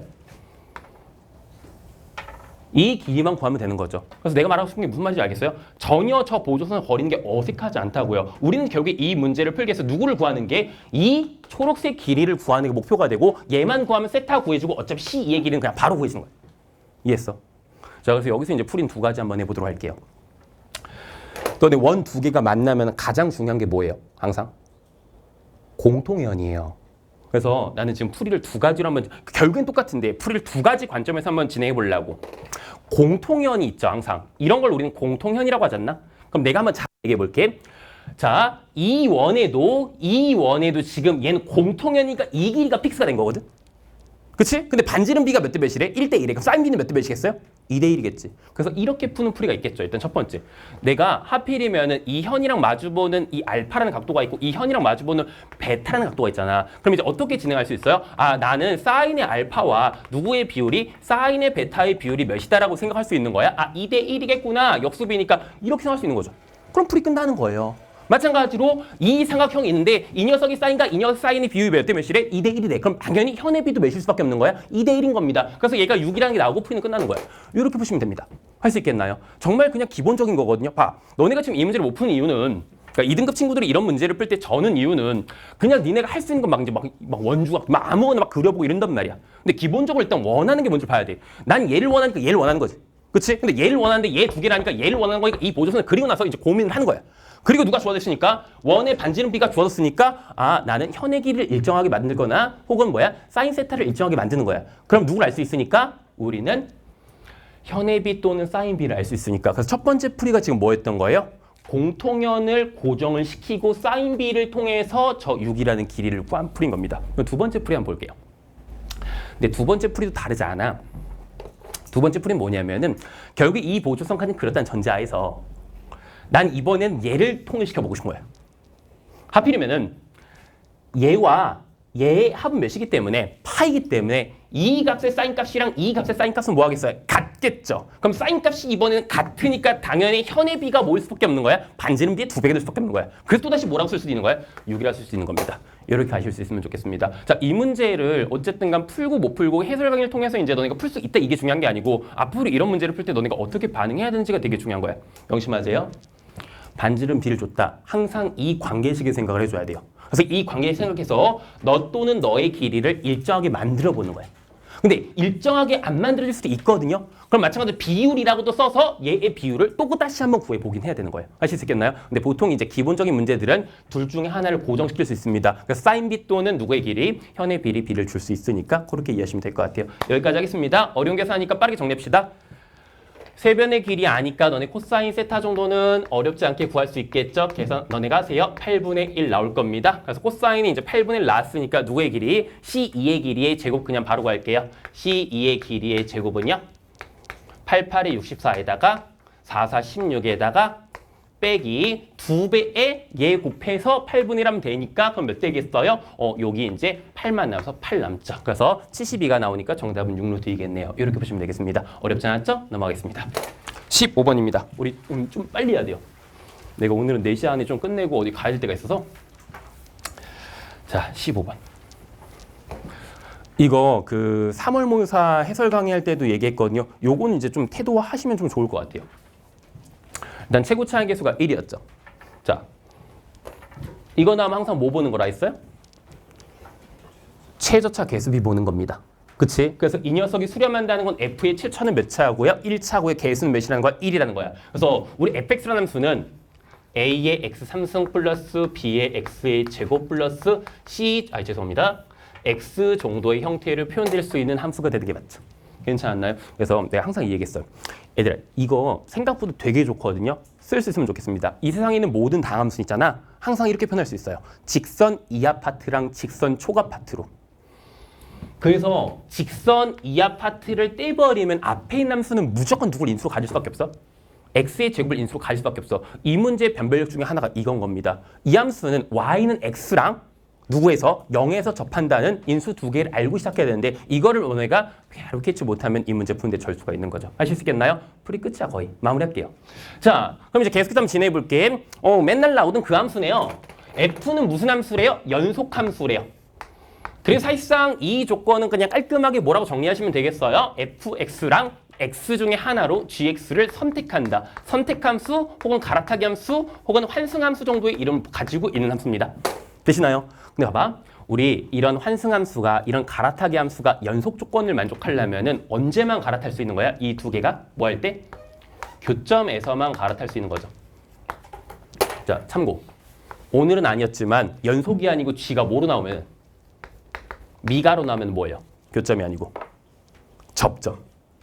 이 길이만 구하면 되는 거죠. 그래서 내가 말하고 싶은 게 무슨 말인지 알겠어요? 전혀 저 보조선을 버리는 게 어색하지 않다고요. 우리는 결국에 이 문제를 풀기 위해서 누구를 구하는 게 이 초록색 길이를 구하는 게 목표가 되고 얘만 구하면 세타 구해주고 어차피 C2의 길이는 그냥 바로 구해주는 거예요. 이해했어? 자, 그래서 여기서 이제 풀인 2가지 한번 해보도록 할게요. 너네 원 2개가 만나면 가장 중요한 게 뭐예요? 항상? 공통현이에요. 그래서 나는 지금 풀이를 2가지로 한번, 결국엔 똑같은데 풀이를 2가지 관점에서 한번 진행해 보려고. 공통현이 있죠, 항상. 이런 걸 우리는 공통현이라고 하지 않나? 그럼 내가 한번 잘 얘기해 볼게. 자, 이 원에도 지금 얘는 공통현이니까 이 길이가 픽스가 된 거거든? 그치? 근데 반지름 B가 몇 대 몇이래? 1대1에. 그럼 사인 B는 몇 대 몇이겠어요? 2대1이겠지. 그래서 이렇게 푸는 풀이가 있겠죠. 일단 첫 번째. 내가 하필이면은 이 현이랑 마주보는 이 알파라는 각도가 있고 이 현이랑 마주보는 베타라는 각도가 있잖아. 그럼 이제 어떻게 진행할 수 있어요? 아, 나는 사인의 알파와 누구의 비율이 사인의 베타의 비율이 몇이다라고 생각할 수 있는 거야? 아, 2대1이겠구나. 역수비니까 이렇게 생각할 수 있는 거죠. 그럼 풀이 끝나는 거예요. 마찬가지로 이 삼각형이 있는데 이 녀석이 사인과 이 녀석 사인의 비율이 몇 대 몇이래? 2대1이래. 그럼 당연히 현의 비도 몇일 수밖에 없는 거야? 2대1인 겁니다. 그래서 얘가 6이라는 게 나오고 풀이는 끝나는 거예요. 이렇게 푸시면 됩니다. 할 수 있겠나요? 정말 그냥 기본적인 거거든요. 봐, 너네가 지금 이 문제를 못 푸는 이유는, 그러니까 2등급 친구들이 이런 문제를 풀 때 저는 이유는 그냥 니네가 할 수 있는 건 막 이제 막 원주각 막 아무거나 막 그려보고 이런단 말이야. 근데 기본적으로 일단 원하는 게 뭔지 봐야 돼. 난 얘를 원하니까 얘를 원하는 거지. 그치? 근데 얘를 원하는데 얘 2개라니까 얘를 원하는 거니까 이 보조선을 그리고 나서 이제 고민을 하는 거야. 그리고 누가 주어졌으니까 원의 반지름 B가 주어졌으니까 아, 나는 현의 길이를 일정하게 만들 거나 혹은 뭐야? 사인 세타를 일정하게 만드는 거야. 그럼 누굴 알 수 있으니까? 우리는 현의 B 또는 사인 B를 알 수 있으니까. 그래서 첫 번째 풀이가 지금 뭐였던 거예요? 공통현을 고정을 시키고 사인 B를 통해서 저 6이라는 길이를 구한 풀인 겁니다. 그럼 두 번째 풀이 한번 볼게요. 근데 두 번째 풀이도 다르지 않아. 두 번째 풀이는 뭐냐면은 결국 이 보조선까지 그렸다는 전제하에서 난 이번엔 얘를 통일시켜 보고 싶은 거예요. 하필이면은 얘와 얘의 합은 몇이기 때문에 파이기 때문에 이 값의 사인 값이랑 이 값의 사인 값은 뭐 하겠어요? 같겠죠. 그럼 사인 값이 이번에는 같으니까 당연히 현의 비가 뭐일 수밖에 없는 거야? 반지름 비의 2배가 될 수밖에 없는 거야. 그래서 또다시 뭐라고 쓸 수 있는 거야? 6이라 쓸 수 있는 겁니다. 이렇게 아실 수 있으면 좋겠습니다. 자, 이 문제를 어쨌든 간 풀고 못 풀고 해설 강의를 통해서 이제 너네가 풀 수 있다 이게 중요한 게 아니고 앞으로 이런 문제를 풀 때 너네가 어떻게 반응해야 되는지가 되게 중요한 거야. 명심하세요. 반지름 비를 줬다. 항상 이 관계식의 생각을 해줘야 돼요. 그래서 이 관계를 생각해서 너 또는 너의 길이를 일정하게 만들어 보는 거야. 근데 일정하게 안 만들어질 수도 있거든요. 그럼 마찬가지로 비율이라고도 써서 얘의 비율을 또 다시 한번 구해보긴 해야 되는 거예요. 아실 수 있겠나요? 근데 보통 이제 기본적인 문제들은 둘 중에 하나를 고정시킬 수 있습니다. 그러니까 사인 비 또는 누구의 길이, 현의 비리, 비를 줄 수 있으니까 그렇게 이해하시면 될 것 같아요. 여기까지 하겠습니다. 어려운 계산하니까 빠르게 정리합시다. 세변의 길이 아니까 너네 코사인 세타 정도는 어렵지 않게 구할 수 있겠죠? 계산 너네가 하세요. 8분의 1 나올 겁니다. 그래서 코사인이 이제 8분의 1 나왔으니까 누구의 길이? C2의 길이의 제곱 그냥 바로 구할게요. C2의 길이의 제곱은요? 88의 64에다가 44, 16에다가 빼기 2배에 얘 곱해서 8분의 1 하면 되니까 그럼 몇 되겠어요? 여기 이제 8만 나와서 8 남죠. 그래서 72가 나오니까 정답은 6루트 이겠네요. 이렇게 보시면 되겠습니다. 어렵지 않았죠? 넘어가겠습니다. 15번입니다. 우리 좀 빨리 해야 돼요. 내가 오늘은 4시 안에 좀 끝내고 어디 가야 될 때가 있어서. 자, 15번. 이거 그 3월 모의사 해설 강의할 때도 얘기했거든요. 요거는 이제 좀 태도화 하시면 좀 좋을 것 같아요. 일단 최고 차항 계수가 1이었죠. 자, 이거 나오면 항상 뭐 보는 거라 했어요? 최저차 계수비 보는 겁니다. 그치? 그래서 이 녀석이 수렴한다는 건 f의 7천은 몇 차고요? 1차고요. 계수는 몇이라는 거야? 1이라는 거야. 그래서 우리 fx라는 함수는 a의 x 3승 플러스 b의 x의 제곱 플러스 죄송합니다. x 정도의 형태를 표현될 수 있는 함수가 되는 게 맞죠. 괜찮았나요? 그래서 내가 항상 이 얘기했어요. 얘들아, 이거 생각보다 되게 좋거든요. 쓸 수 있으면 좋겠습니다. 이 세상에 있는 모든 다함수 있잖아. 항상 이렇게 표현할 수 있어요. 직선 이하 파트랑 직선 초과 파트로. 그래서 직선 이하 파트를 떼버리면 앞에 있는 함수는 무조건 누굴 인수로 가질 수밖에 없어. x의 제곱을 인수로 가질 수밖에 없어. 이 문제의 변별력 중에 하나가 이건 겁니다. 이 함수는 y는 x랑 누구에서 0에서 접한다는 인수 2개를 알고 시작해야 되는데 이거를 너네가 이렇게 못하면 이 문제 푸는데 절수가 있는 거죠. 아실 수 있겠나요? 풀이 끝이야 거의. 마무리할게요. 자, 그럼 이제 계속해서 한번 진행해볼게. 맨날 나오던 그 함수네요. f는 무슨 함수래요? 연속 함수래요. 그래서 사실상 이 조건은 그냥 깔끔하게 뭐라고 정리하시면 되겠어요? fx랑 x 중에 하나로 gx를 선택한다. 선택함수 혹은 갈아타기 함수 혹은 환승함수 정도의 이름을 가지고 있는 함수입니다. 되시나요? 근데 봐봐. 우리 이런 환승함수가 이런 갈아타기 함수가 연속 조건을 만족하려면은 언제만 갈아탈 수 있는 거야? 이 두 개가 뭐 할 때? 교점에서만 갈아탈 수 있는 거죠. 자, 참고. 오늘은 아니었지만 연속이 아니고 g가 뭐로 나오면 미가로 나오면 뭐예요? 교점이 아니고 접점.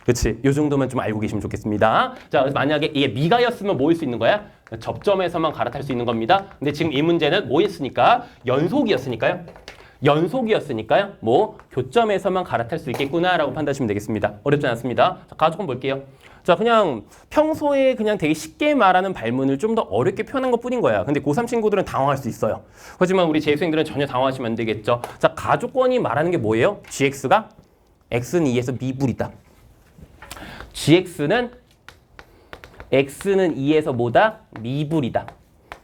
그치? 요 정도만 좀 알고 계시면 좋겠습니다. 자, 그래서 만약에 이게 미가였으면 뭐일 수 있는 거야? 접점에서만 갈아탈 수 있는 겁니다. 근데 지금 이 문제는 뭐였으니까? 연속이었으니까요. 뭐 교점에서만 갈아탈 수 있겠구나라고 판단하시면 되겠습니다. 어렵지 않습니다. 자, 가족은 볼게요. 자, 그냥 평소에 그냥 되게 쉽게 말하는 발문을 좀 더 어렵게 표현한 것 뿐인 거야. 근데 고3 친구들은 당황할 수 있어요. 하지만 우리 재수생들은 전혀 당황하시면 안 되겠죠. 자, 가족권이 말하는 게 뭐예요? gx가 x는 2에서 미분이다. gx는 x는 2에서 뭐다? 미분이다.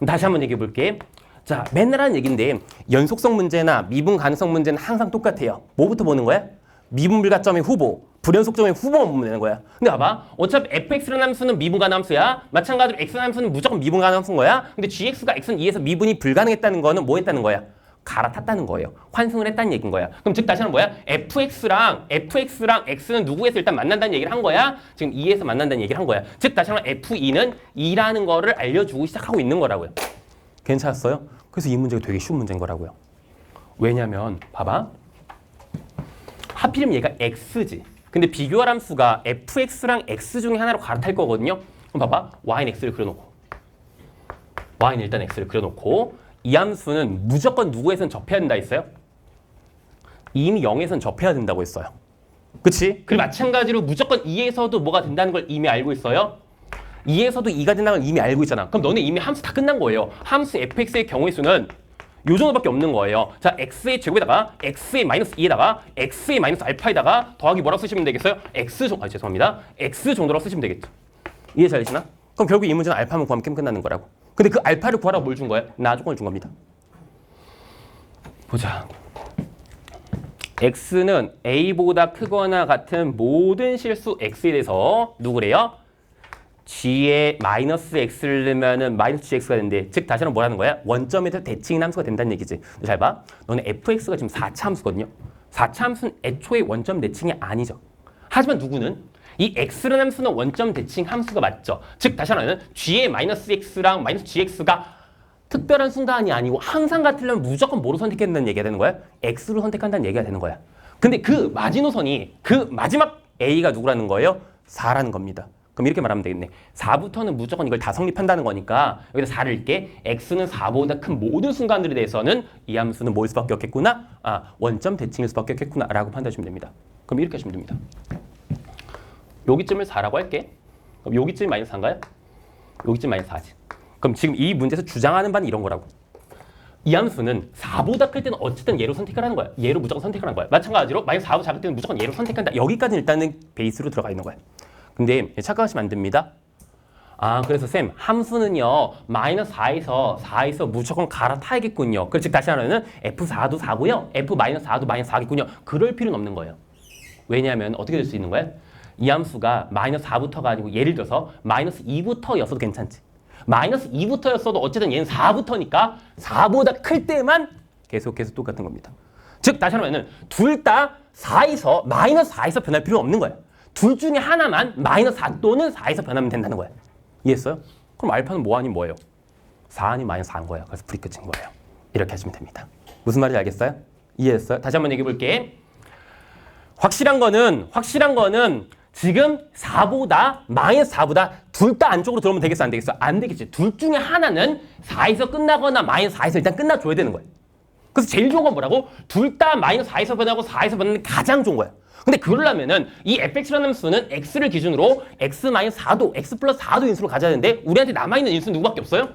다시 한번 얘기해 볼게. 자, 맨날 하는 얘기인데 연속성 문제나 미분 가능성 문제는 항상 똑같아요. 뭐부터 보는 거야? 미분 불가점의 후보, 불연속점의 후보만 보면 되는 거야. 근데 봐봐. 어차피 fx라는 함수는 미분 가능 함수야. 마찬가지로 x라는 함수는 무조건 미분 가능 함수인 거야. 근데 gx가 x는 2에서 미분이 불가능했다는 거는 뭐 했다는 거야? 갈아탔다는 거예요. 환승을 했다는 얘기인 거야. 그럼 즉 다시 하는 뭐야? fx랑 x는 누구에서 일단 만난다는 얘기를 한 거야. 지금 2에서 만난다는 얘기를 한 거야. 즉 다시 하면 f2는 2라는 거를 알려주고 시작하고 있는 거라고요. 괜찮았어요? 그래서 이 문제가 되게 쉬운 문제인 거라고요. 왜냐면 봐봐. 하필이면 얘가 x지. 근데 비교할 함수가 fx랑 x 중에 하나로 갈아탈 거거든요. 그럼 봐봐. y는 x를 그려놓고 y는 일단 x를 그려놓고 이 함수는 무조건 누구에선 접해야 된다 했어요? 이미 0에선 접해야 된다고 했어요. 그치? 그리고 마찬가지로 무조건 2에서도 뭐가 된다는 걸 이미 알고 있어요? 2에서도 2가 된다는 걸 이미 알고 있잖아. 그럼 너네 이미 함수 다 끝난 거예요. 함수 fx의 경우의 수는 요 정도밖에 없는 거예요. 자, x의 제곱에다가 x의 마이너스 2에다가 x의 마이너스 알파에다가 더하기 뭐라고 쓰시면 되겠어요? 죄송합니다. x 정도라고 쓰시면 되겠죠. 이해 잘 되시나? 그럼 결국 이 문제는 알파만 구하면 게임 끝나는 거라고. 근데 그 알파를 구하라고 뭘 준 거예요? 나 조건을 준 겁니다. 보자. x는 a보다 크거나 같은 모든 실수 x에 대해서 누구래요? g에 마이너스 x를 넣으면은 마이너스 gx가 되는데, 즉 다시 한번 뭐라는 거야? 원점에서 대칭인 함수가 된다는 얘기지. 잘 봐. 너네 fx가 지금 4차 함수거든요. 4차 함수는 애초에 원점 대칭이 아니죠. 하지만 누구는 이 x라는 함수는 원점 대칭 함수가 맞죠. 즉 다시 한번 g의 마이너스 x랑 마이너스 gx가 특별한 순간이 아니고 항상 같으려면 무조건 뭐로 선택해야 된다는 얘기가 되는 거야? x로 선택한다는 얘기가 되는 거야. 근데 그 마지노선이 그 마지막 a가 누구라는 거예요? 4라는 겁니다. 그럼 이렇게 말하면 되겠네. 4부터는 무조건 이걸 다 성립한다는 거니까 여기서 4를 읽게. x는 4보다 큰 모든 순간들에 대해서는 이 함수는 뭐일 수밖에 없겠구나? 원점 대칭일 수밖에 없겠구나 라고 판단하시면 됩니다. 그럼 이렇게 하시면 됩니다. 여기쯤을 4라고 할게. 그럼 여기쯤이 마이너스 4인가요? 여기쯤 마이너스 4지. 그럼 지금 이 문제에서 주장하는 바는 이런 거라고. 이 함수는 4보다 클 때는 어쨌든 얘로 선택을 하는 거야. 얘로 무조건 선택을 하는 거야. 마찬가지로 마이너스 4보다 작을 때는 무조건 얘로 선택한다. 여기까지는 일단은 베이스로 들어가 있는 거야. 근데 착각하시면 안 됩니다. 그래서 쌤, 함수는요 마이너스 4에서 무조건 갈아타야겠군요. 즉 다시 하면은 F4도 4고요. F-4도 마이너스 4겠군요. 그럴 필요는 없는 거예요. 왜냐하면 어떻게 될 수 있는 거야? 이 함수가 마이너스 4부터가 아니고 예를 들어서 마이너스 2부터였어도 괜찮지. 마이너스 2부터였어도 어쨌든 얘는 4부터니까 4보다 클 때만 계속해서 똑같은 겁니다. 즉 다시 하면은 둘 다 4에서 마이너스 4에서 변할 필요는 없는 거예요. 둘 중에 하나만 마이너스 4 또는 4에서 변하면 된다는 거예요. 이해했어요? 그럼 알파는 뭐 아닌 뭐예요? 4 아닌 마이너스 4인 거예요. 그래서 불이 끝인 거예요. 이렇게 하시면 됩니다. 무슨 말인지 알겠어요? 이해했어요? 다시 한번 얘기해 볼게. 확실한 거는 지금 4보다 마이너스 4보다 둘 다 안쪽으로 들어오면 되겠어 안 되겠어? 안 되겠지. 둘 중에 하나는 4에서 끝나거나 마이너스 4에서 일단 끝나줘야 되는 거예요. 그래서 제일 좋은 건 뭐라고? 둘 다 마이너스 4에서 변하고 4에서 변하는 게 가장 좋은 거예요. 근데 그러려면은 이 fx라는 함수는 x를 기준으로 x-4도, x 플러스 4도 인수를 가져야 되는데 우리한테 남아있는 인수는 누구밖에 없어요?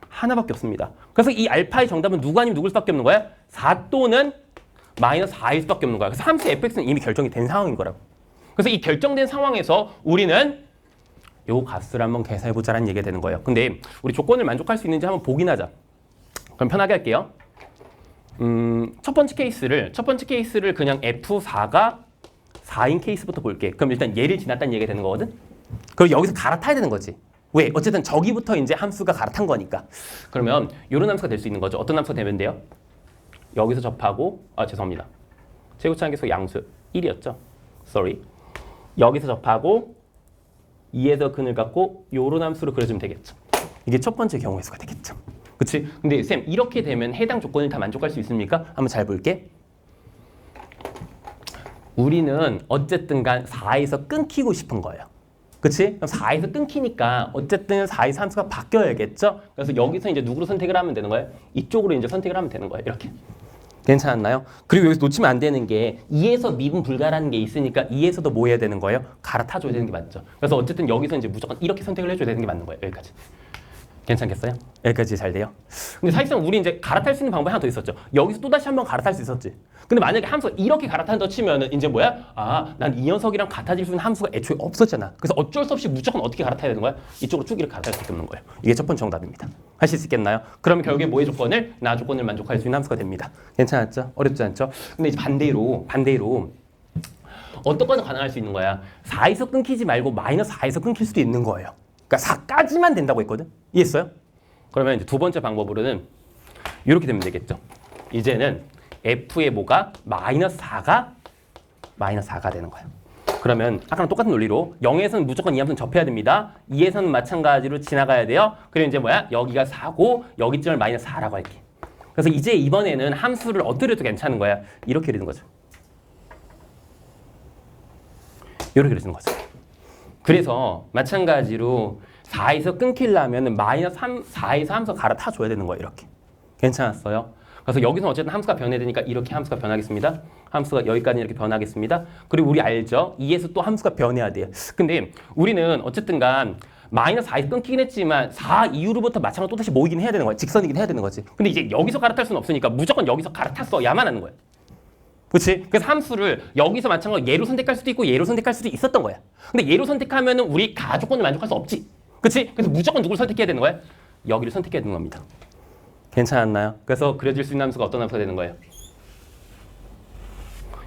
하나밖에 없습니다. 그래서 이 알파의 정답은 누구 아니면 누굴 수밖에 없는 거야? 4 또는 마이너스 4일 수밖에 없는 거야. 그래서 함수 fx는 이미 결정이 된 상황인 거라고. 그래서 이 결정된 상황에서 우리는 요 값을 한번 계산해보자라는 얘기가 되는 거예요. 근데 우리 조건을 만족할 수 있는지 한번 보긴 하자. 그럼 편하게 할게요. 첫 번째 케이스를 그냥 F4가 4인 케이스부터 볼게. 그럼 일단 얘를 지났다는 얘기가 되는 거거든? 그럼 여기서 갈아타야 되는 거지. 왜? 어쨌든 저기부터 이제 함수가 갈아탄 거니까. 그러면 이런 함수가 될 수 있는 거죠. 어떤 함수가 되면 돼요? 여기서 접하고, 죄송합니다. 제곱차항계수 양수 1이었죠? Sorry. 여기서 접하고 2에서 근을 갖고 요런 함수로 그려주면 되겠죠. 이게 첫 번째 경우의 수가 되겠죠. 그치? 근데 쌤, 이렇게 되면 해당 조건을 다 만족할 수 있습니까? 한번 잘 볼게. 우리는 어쨌든 간 4에서 끊기고 싶은 거예요. 그치? 그럼 4에서 끊기니까 어쨌든 4에서 함수가 바뀌어야겠죠? 그래서 여기서 이제 누구로 선택을 하면 되는 거예요? 이쪽으로 이제 선택을 하면 되는 거예요. 이렇게. 괜찮았나요? 그리고 여기서 놓치면 안 되는 게 2에서 미분 불가라는 게 있으니까 2에서도 뭐 해야 되는 거예요? 갈아타줘야 되는 게 맞죠. 그래서 어쨌든 여기서 이제 무조건 이렇게 선택을 해줘야 되는 게 맞는 거예요. 여기까지. 괜찮겠어요? 여기까지 잘 돼요? 근데 사실상 우리 이제 갈아탈 수 있는 방법이 하나 더 있었죠. 여기서 또다시 한번 갈아탈 수 있었지. 근데 만약에 함수가 이렇게 갈아탄다 치면은 이제 뭐야? 난 이 녀석이랑 같아질 수 있는 함수가 애초에 없었잖아. 그래서 어쩔 수 없이 무조건 어떻게 갈아타야 되는 거야? 이쪽으로 쭉 이렇게 갈아탈 수밖에 없는 거예요. 이게 첫 번째 정답입니다. 하실 수 있겠나요? 그러면 결국에 뭐의 조건을? 나 조건을 만족할 수 있는 함수가 됩니다. 괜찮았죠? 어렵지 않죠? 근데 이제 반대로 어떤 거는 가능할 수 있는 거야. 4에서 끊기지 말고 마이너스 4에서 끊길 수도 있는 거예요. 그러니까 4까지만 된다고 했거든? 이해했어요? 그러면 이제 두 번째 방법으로는 이렇게 되면 되겠죠. 이제는 f의 뭐가? 마이너스 4가 되는 거예요. 그러면 아까랑 똑같은 논리로 0에서는 무조건 이 함수는 접해야 됩니다. 2에서는 마찬가지로 지나가야 돼요. 그리고 이제 뭐야? 여기가 4고 여기쯤을 마이너스 4라고 할게. 그래서 이제 이번에는 함수를 어떻게 해도 괜찮은 거야. 이렇게 그리는 거죠. 이렇게 그리는 거죠. 그래서 마찬가지로 4에서 끊기려면 마이너스 4에서 함수가 갈아타줘야 되는 거예요. 이렇게. 괜찮았어요? 그래서 여기서 어쨌든 함수가 변해야 되니까 이렇게 함수가 변하겠습니다. 함수가 여기까지 이렇게 변하겠습니다. 그리고 우리 알죠? 2에서 또 함수가 변해야 돼요. 근데 우리는 어쨌든 간 마이너스 4에서 끊기긴 했지만 4 이후로부터 마찬가지로 또다시 모이긴 해야 되는 거야. 직선이긴 해야 되는 거지. 근데 이제 여기서 갈아탈 수는 없으니까 무조건 여기서 갈아탔어야만 하는 거야. 그렇지? 그래서 함수를 여기서 마찬가지로 얘로 선택할 수도 있고 얘로 선택할 수도 있었던 거야. 근데 얘로 선택하면은 우리 가조건을 만족할 수 없지. 그렇지? 그래서 무조건 누굴 선택해야 되는 거야? 여기를 선택해야 되는 겁니다. 괜찮았나요? 그래서 그려질 수 있는 함수가 어떤 함수가 되는 거예요?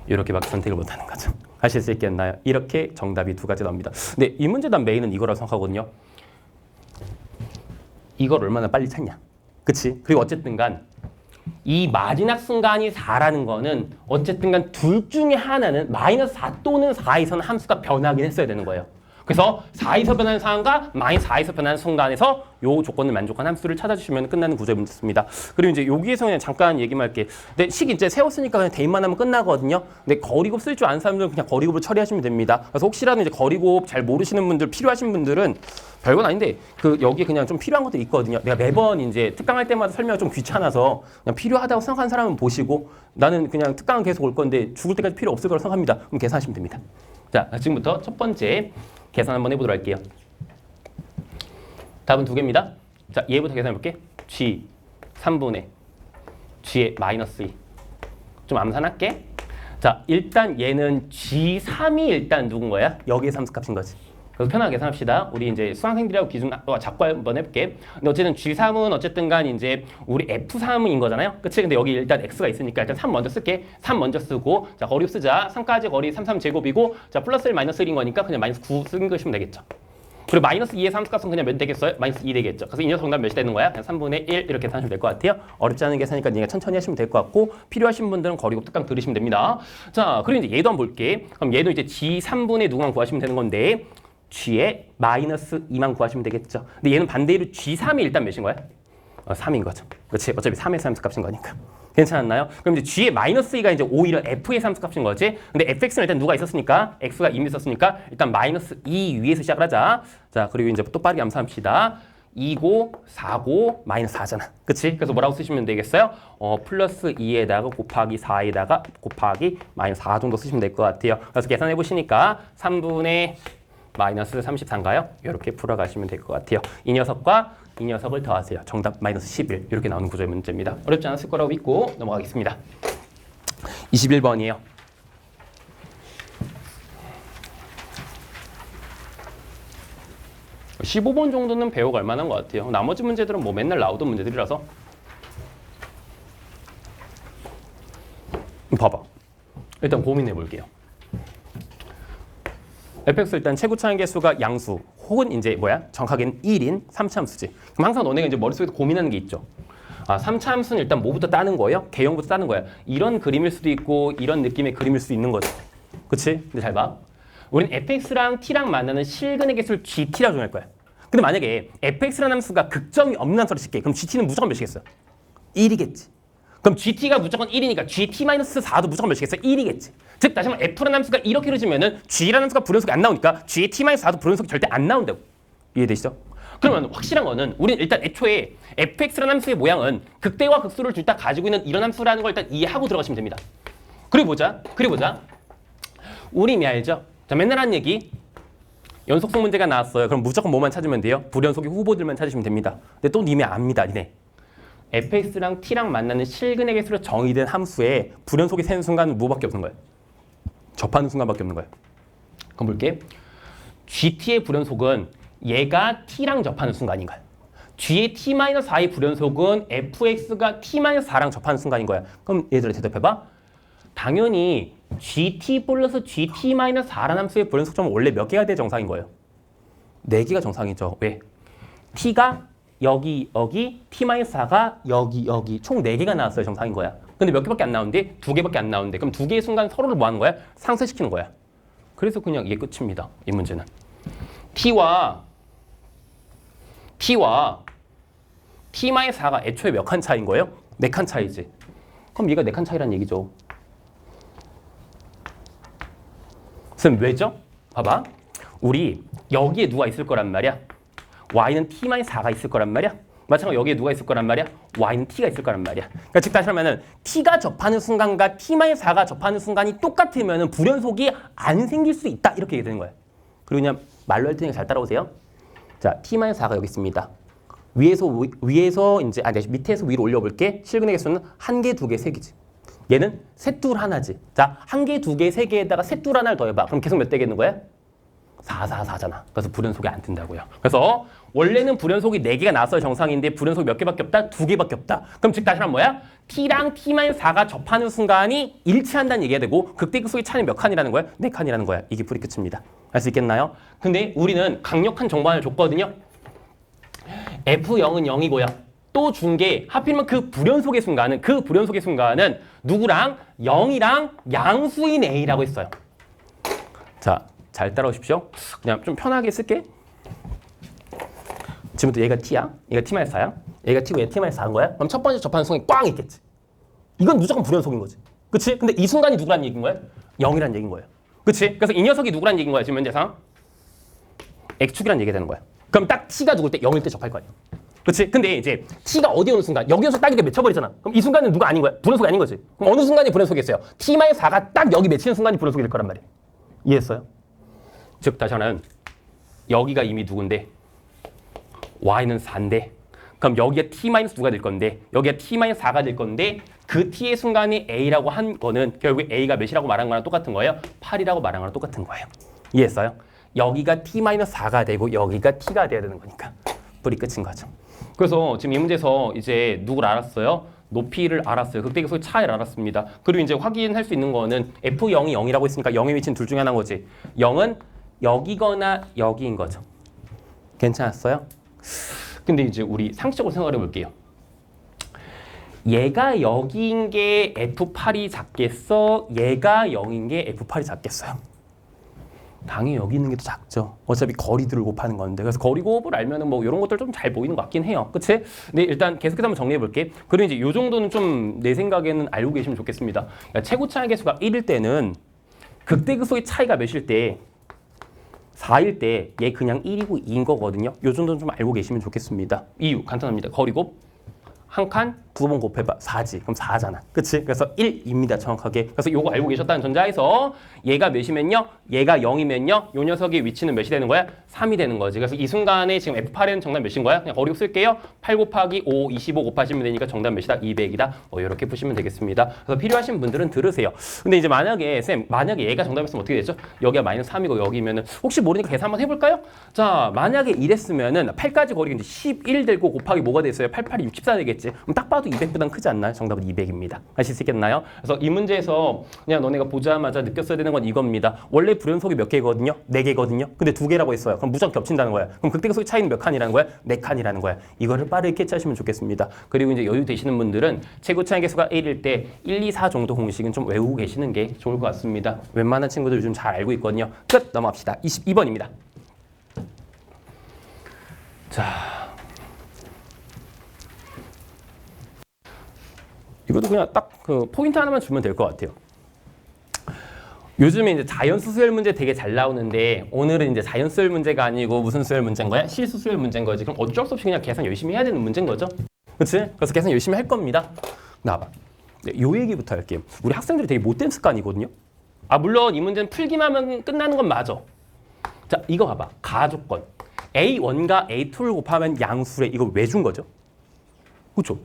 이렇게밖에 선택을 못하는 거죠. 하실 수 있겠나요? 이렇게 정답이 두 가지 나옵니다. 근데 이 문제 난 메인은 이거라고 생각하거든요. 이걸 얼마나 빨리 찾냐. 그치? 그리고 어쨌든 간 이 마지막 순간이 4라는 거는 어쨌든 간 둘 중에 하나는 마이너스 4 또는 4에서는 함수가 변하긴 했어야 되는 거예요. 그래서 4에서 변하는 상황과 마이너스 4에서 변하는 순간에서 요 조건을 만족한 함수를 찾아주시면 끝나는 구조의 문제입니다. 그리고 이제 여기에서 그냥 잠깐 얘기만 할게. 근데 식 이제 세웠으니까 그냥 대입만 하면 끝나거든요. 근데 거리곱 쓸 줄 아는 사람들은 그냥 거리곱을 처리하시면 됩니다. 그래서 혹시라도 이제 거리곱 잘 모르시는 분들 필요하신 분들은 별건 아닌데 그 여기 그냥 좀 필요한 것도 있거든요. 내가 매번 이제 특강할 때마다 설명이 좀 귀찮아서 그냥 필요하다고 생각하는 사람은 보시고 나는 그냥 특강은 계속 올 건데 죽을 때까지 필요 없을 거라고 생각합니다. 그럼 계산하시면 됩니다. 자, 지금부터 첫 번째 계산 한번 해보도록 할게요. 답은 두 개입니다. 자, 얘부터 계산해볼게. G 3분의 G의 마이너스 2. 좀 암산할게. 자, 일단 얘는 G3이 일단 누군 거야? 여기에 함수값인 거지. 그래서 편하게 계산합시다. 우리 이제 수강생들하고 기준 잡고 한번 해볼게. 근데 어쨌든 G3은 어쨌든 간 이제 우리 F3인 거잖아요. 그치? 근데 여기 일단 X가 있으니까 일단 3 먼저 쓸게. 3 먼저 쓰고, 자, 거리 쓰자. 3까지 거리 33제곱이고, 자, 플러스 1 마이너스 1인 거니까 그냥 마이너스 9 쓰는 것이면 되겠죠. 그리고 마이너스 2의 함수값은 그냥 몇 되겠어요? 마이너스 2 되겠죠. 그래서 이 녀석 정답 몇이 되는 거야? 그냥 3분의 1 이렇게 계산하시면 될 것 같아요. 어렵지 않은 계산이니까 니가 천천히 하시면 될 것 같고 필요하신 분들은 거리곱 특강 들으시면 됩니다. 자, 그리고 이제 얘도 한번 볼게. 그럼 얘도 이제 G3분의 누구만 구하시면 되는 건데 G의 마이너스 2만 구하시면 되겠죠. 근데 얘는 반대로 G3이 일단 몇인 거야? 3인 거죠. 그렇지? 어차피 3의 함수값인 거니까. 괜찮았나요? 그럼 이제 G의 마이너스 2가 이제 오히려 F의 함수값인 거지. 근데 fx는 일단 누가 있었으니까 X가 이미 있었으니까 일단 마이너스 2 위에서 시작을 하자. 자, 그리고 이제 또 빠르게 암산합시다. 2고 4고 마이너스 4잖아. 그치? 그래서 뭐라고 쓰시면 되겠어요? 플러스 2에다가 곱하기 4에다가 곱하기 마이너스 4 정도 쓰시면 될 것 같아요. 그래서 계산해 보시니까 3분의 마이너스 34인가요? 이렇게 풀어가시면 될 것 같아요. 이 녀석과 이 녀석을 더하세요. 정답 마이너스 11 이렇게 나오는 구조의 문제입니다. 어렵지 않았을 거라고 믿고 넘어가겠습니다. 21번이에요. (15번) 정도는 배워갈 만한 것 같아요. 나머지 문제들은 뭐 맨날 나오던 문제들이라서. 봐봐. 일단 고민해 볼게요. fx 일단 최고차항 개수가 양수 혹은 이제 정확하게는 1인 3차 함수지. 그럼 항상 너네가 이제 머릿속에서 고민하는 게 있죠. 3차 함수는 일단 뭐부터 따는 거예요? 개형부터 따는 거야. 이런 그림일 수도 있고 이런 느낌의 그림일 수도 있는 거죠. 그치? 근데 잘 봐. 우린 fx랑 t랑 만나는 실근의 개수를 gt라고 정할 거야. 근데 만약에 fx라는 함수가 극점이 없는 함수를 칠게. 그럼 gt는 무조건 몇이겠어? 1이겠지. 그럼 gt가 무조건 1이니까 gt-4도 무조건 몇이겠어? 1이겠지. 즉 다시 말하면 f라는 함수가 이렇게 흐르지면은 g라는 함수가 불연속이 안 나오니까 gt-4도 불연속이 절대 안 나온다고. 이해되시죠? 그러면 확실한 거는 우리는 일단 애초에 fx라는 함수의 모양은 극대와 극소를 둘 다 가지고 있는 이런 함수라는 걸 일단 이해하고 들어가시면 됩니다. 그리고 보자. 우리 이미 알죠? 자, 맨날 하는 얘기. 연속성 문제가 나왔어요. 그럼 무조건 뭐만 찾으면 돼요? 불연속의 후보들만 찾으시면 됩니다. 근데 또 이미 압니다. 니네. fx랑 t랑 만나는 실근의 개수로 정의된 함수에 불연속이 새는 순간은 뭐밖에 없는 거예요? 접하는 순간밖에 없는 거예요. 그럼 볼게. gt의 불연속은 얘가 t랑 접하는 순간인 거야. g의 t-4의 불연속은 fx가 t-4랑 접하는 순간인 거야. 그럼 얘들아 대답해봐. 당연히 gt 플러스 gt-4라는 함수의 불연속점은 원래 몇 개가 돼야 정상인 거예요? 4개가 정상이죠. 왜? t가 여기, t-4가 여기 총 4개가 나왔어요. 정상인 거야. 근데 몇 개밖에 안 나오는데? 2개밖에 안 나오는데 그럼 2개의 순간 서로를 뭐 하는 거야? 상쇄시키는 거야. 그래서 그냥 이게 끝입니다. 이 문제는. t와 t-4가 애초에 몇 칸 차이인 거예요? 4칸 차이지. 그럼 얘가 4칸 차이란 얘기죠. 그럼 왜죠? 봐봐. 우리 여기에 누가 있을 거란 말이야? y는 t-4가 있을 거란 말이야. 마찬가지로 여기에 누가 있을 거란 말이야? y는 t가 있을 거란 말이야. 그러니까 즉 다시 말하면 t가 접하는 순간과 t-4가 접하는 순간이 똑같으면 불연속이 안 생길 수 있다. 이렇게 얘기되는 거야. 그리고 그냥 말로 할 테니까 잘 따라오세요. 자, t-4가 여기 있습니다. 위에서 이제 밑에서 위로 올려볼게. 실근의 개수는 1개, 2개, 3개지. 얘는 셋둘 하나지. 자, 1개, 2개, 3개에다가 셋둘 하나를 더해봐. 그럼 계속 몇 되겠는 거야? 4, 4, 4잖아. 그래서 불연속이 안 뜬다고요. 그래서 원래는 불연속이 4개가 나왔어야 정상인데 불연속이 몇 개밖에 없다? 2개밖에 없다. 그럼 즉 다시 한번 뭐야? t랑 t-4가 접하는 순간이 일치한다는 얘기가 되고 극대극소의 차는 몇 칸이라는 거야? 4칸이라는 거야. 이게 풀이 끝입니다. 알 수 있겠나요? 근데 우리는 강력한 정보를 줬거든요. F0은 0이고요. 또 준 게 하필이면 그 불연속의 순간은 누구랑? 0이랑 양수인 A라고 했어요. 자, 잘 따라오십시오. 그냥 좀 편하게 쓸게. 지금부터 얘가 t야. 얘가 t-4야. 얘가 t고 얘가 t-4인 거야. 그럼 첫 번째 접하는 순간이 꽝 있겠지. 이건 무조건 불연속인 거지. 그치? 근데 이 순간이 누구란 얘기인 거야? 0이란 얘기인 거예요. 그치? 그래서 이 녀석이 누구란 얘기인 거야, 지금 현재상? x축이란 얘기가 되는 거야. 그럼 딱 t가 누굴 때 0일 때 접할 거 아니야. 그치? 근데 이제 t가 어디 오는 순간 여기에서 딱 이렇게 맺혀버리잖아. 그럼 이 순간은 누가 아닌 거야? 불연속이 아닌 거지. 그럼 어느 순간이 불연속이겠어요? t-4가 딱 여기 맺히는 순간이 불연속이 될 거란 말이야. 이해했어요? 즉 다시 하나는 여기가 이미 누군데 y는 4인데 그럼 여기가 t-누가 될 건데 여기가 t-4가 될 건데 그 t의 순간이 a라고 한 거는 결국에 a가 몇이라고 말한 거랑 똑같은 거예요. 8이라고 말한 거랑 똑같은 거예요. 이해했어요? 여기가 t-4가 되고 여기가 t가 돼야 되는 거니까 불이 끝인 거죠. 그래서 지금 이 문제에서 이제 누굴 알았어요? 높이를 알았어요. 극대극소의 차이를 알았습니다. 그리고 이제 확인할 수 있는 거는 F0이 0이라고 했으니까 0에 위치는 둘 중에 하나인 거지. 0은 여기거나 여기인 거죠. 괜찮았어요? 근데 이제 우리 상식적으로 생각해 볼게요. 얘가 여기인 게 F8이 작겠어? 얘가 0인 게 F8이 작겠어요? 당연히 여기 있는 게 더 작죠. 어차피 거리들을 곱하는 건데. 그래서 거리 곱을 알면은 뭐 이런 것들 좀 잘 보이는 것 같긴 해요. 그치? 근데 일단 계속해서 한번 정리해 볼게. 그리고 이제 요 정도는 좀 내 생각에는 알고 계시면 좋겠습니다. 그러니까 최고 차이 개수가 1일 때는 극대극소의 차이가 몇일 때 4일 때 얘 그냥 1이고 2인 거거든요. 요 정도는 좀 알고 계시면 좋겠습니다. 이유 간단합니다. 거리 곱 한 칸 9번 곱해봐 4지. 그럼 4잖아. 그치? 그래서 1입니다. 정확하게. 그래서 요거 알고 계셨다는 전자에서 얘가 몇이면요? 얘가 0이면요? 요 녀석의 위치는 몇이 되는 거야? 3이 되는 거지. 그래서 이 순간에 지금 F8에는 정답 몇인 거야? 그냥 거리 곱 쓸게요. 8 곱하기 5, 25 곱하시면 되니까 정답 몇이다? 200이다. 이렇게 푸시면 되겠습니다. 그래서 필요하신 분들은 들으세요. 근데 이제 만약에 얘가 정답이었으면 어떻게 되죠? 여기가 마이너스 3이고 여기면은 혹시 모르니까 계산 한번 해볼까요? 자, 만약에 이랬으면은 8까지 거리가 이제 11 되고 곱하기 뭐가 됐어요? 8, 8이 64 되겠지. 그럼 딱 봐도 200보단 크지 않나요? 정답은 200입니다. 아실 수 있겠나요? 그래서 이 문제에서 그냥 너네가 보자마자 느꼈어야 되는 건 이겁니다. 원래 불연속이 몇 개거든요? 4개거든요. 근데 2개라고 했어요. 그럼 무조건 겹친다는 거야. 그럼 극대극소의 차이는 몇 칸이라는 거야? 4칸이라는 거야. 이거를 빠르게 캐치하시면 좋겠습니다. 그리고 이제 여유 되시는 분들은 최고 차이 개수가 1일 때 1, 2, 4 정도 공식은 좀 외우고 계시는 게 좋을 것 같습니다. 웬만한 친구들 요즘 잘 알고 있거든요. 끝! 넘어갑시다. 22번입니다. 자. 이것도 그냥 딱 그 포인트 하나만 주면 될 것 같아요. 요즘에 이제 자연수 수열 문제 되게 잘 나오는데 오늘은 이제 자연수열 문제가 아니고 무슨 수열 문제인 거야? 실수 수열 문제인 거지. 그럼 어쩔 수 없이 그냥 계산 열심히 해야 되는 문제인 거죠. 그렇지? 그래서 계산 열심히 할 겁니다. 나와봐. 요 얘기부터 할게요. 우리 학생들이 되게 못된 습관이거든요. 아 물론 이 문제는 풀기만 하면 끝나는 건 맞아. 자 이거 봐봐. 가조건. A1과 A2를 곱하면 양수래. 이거 왜 준 거죠? 그렇죠?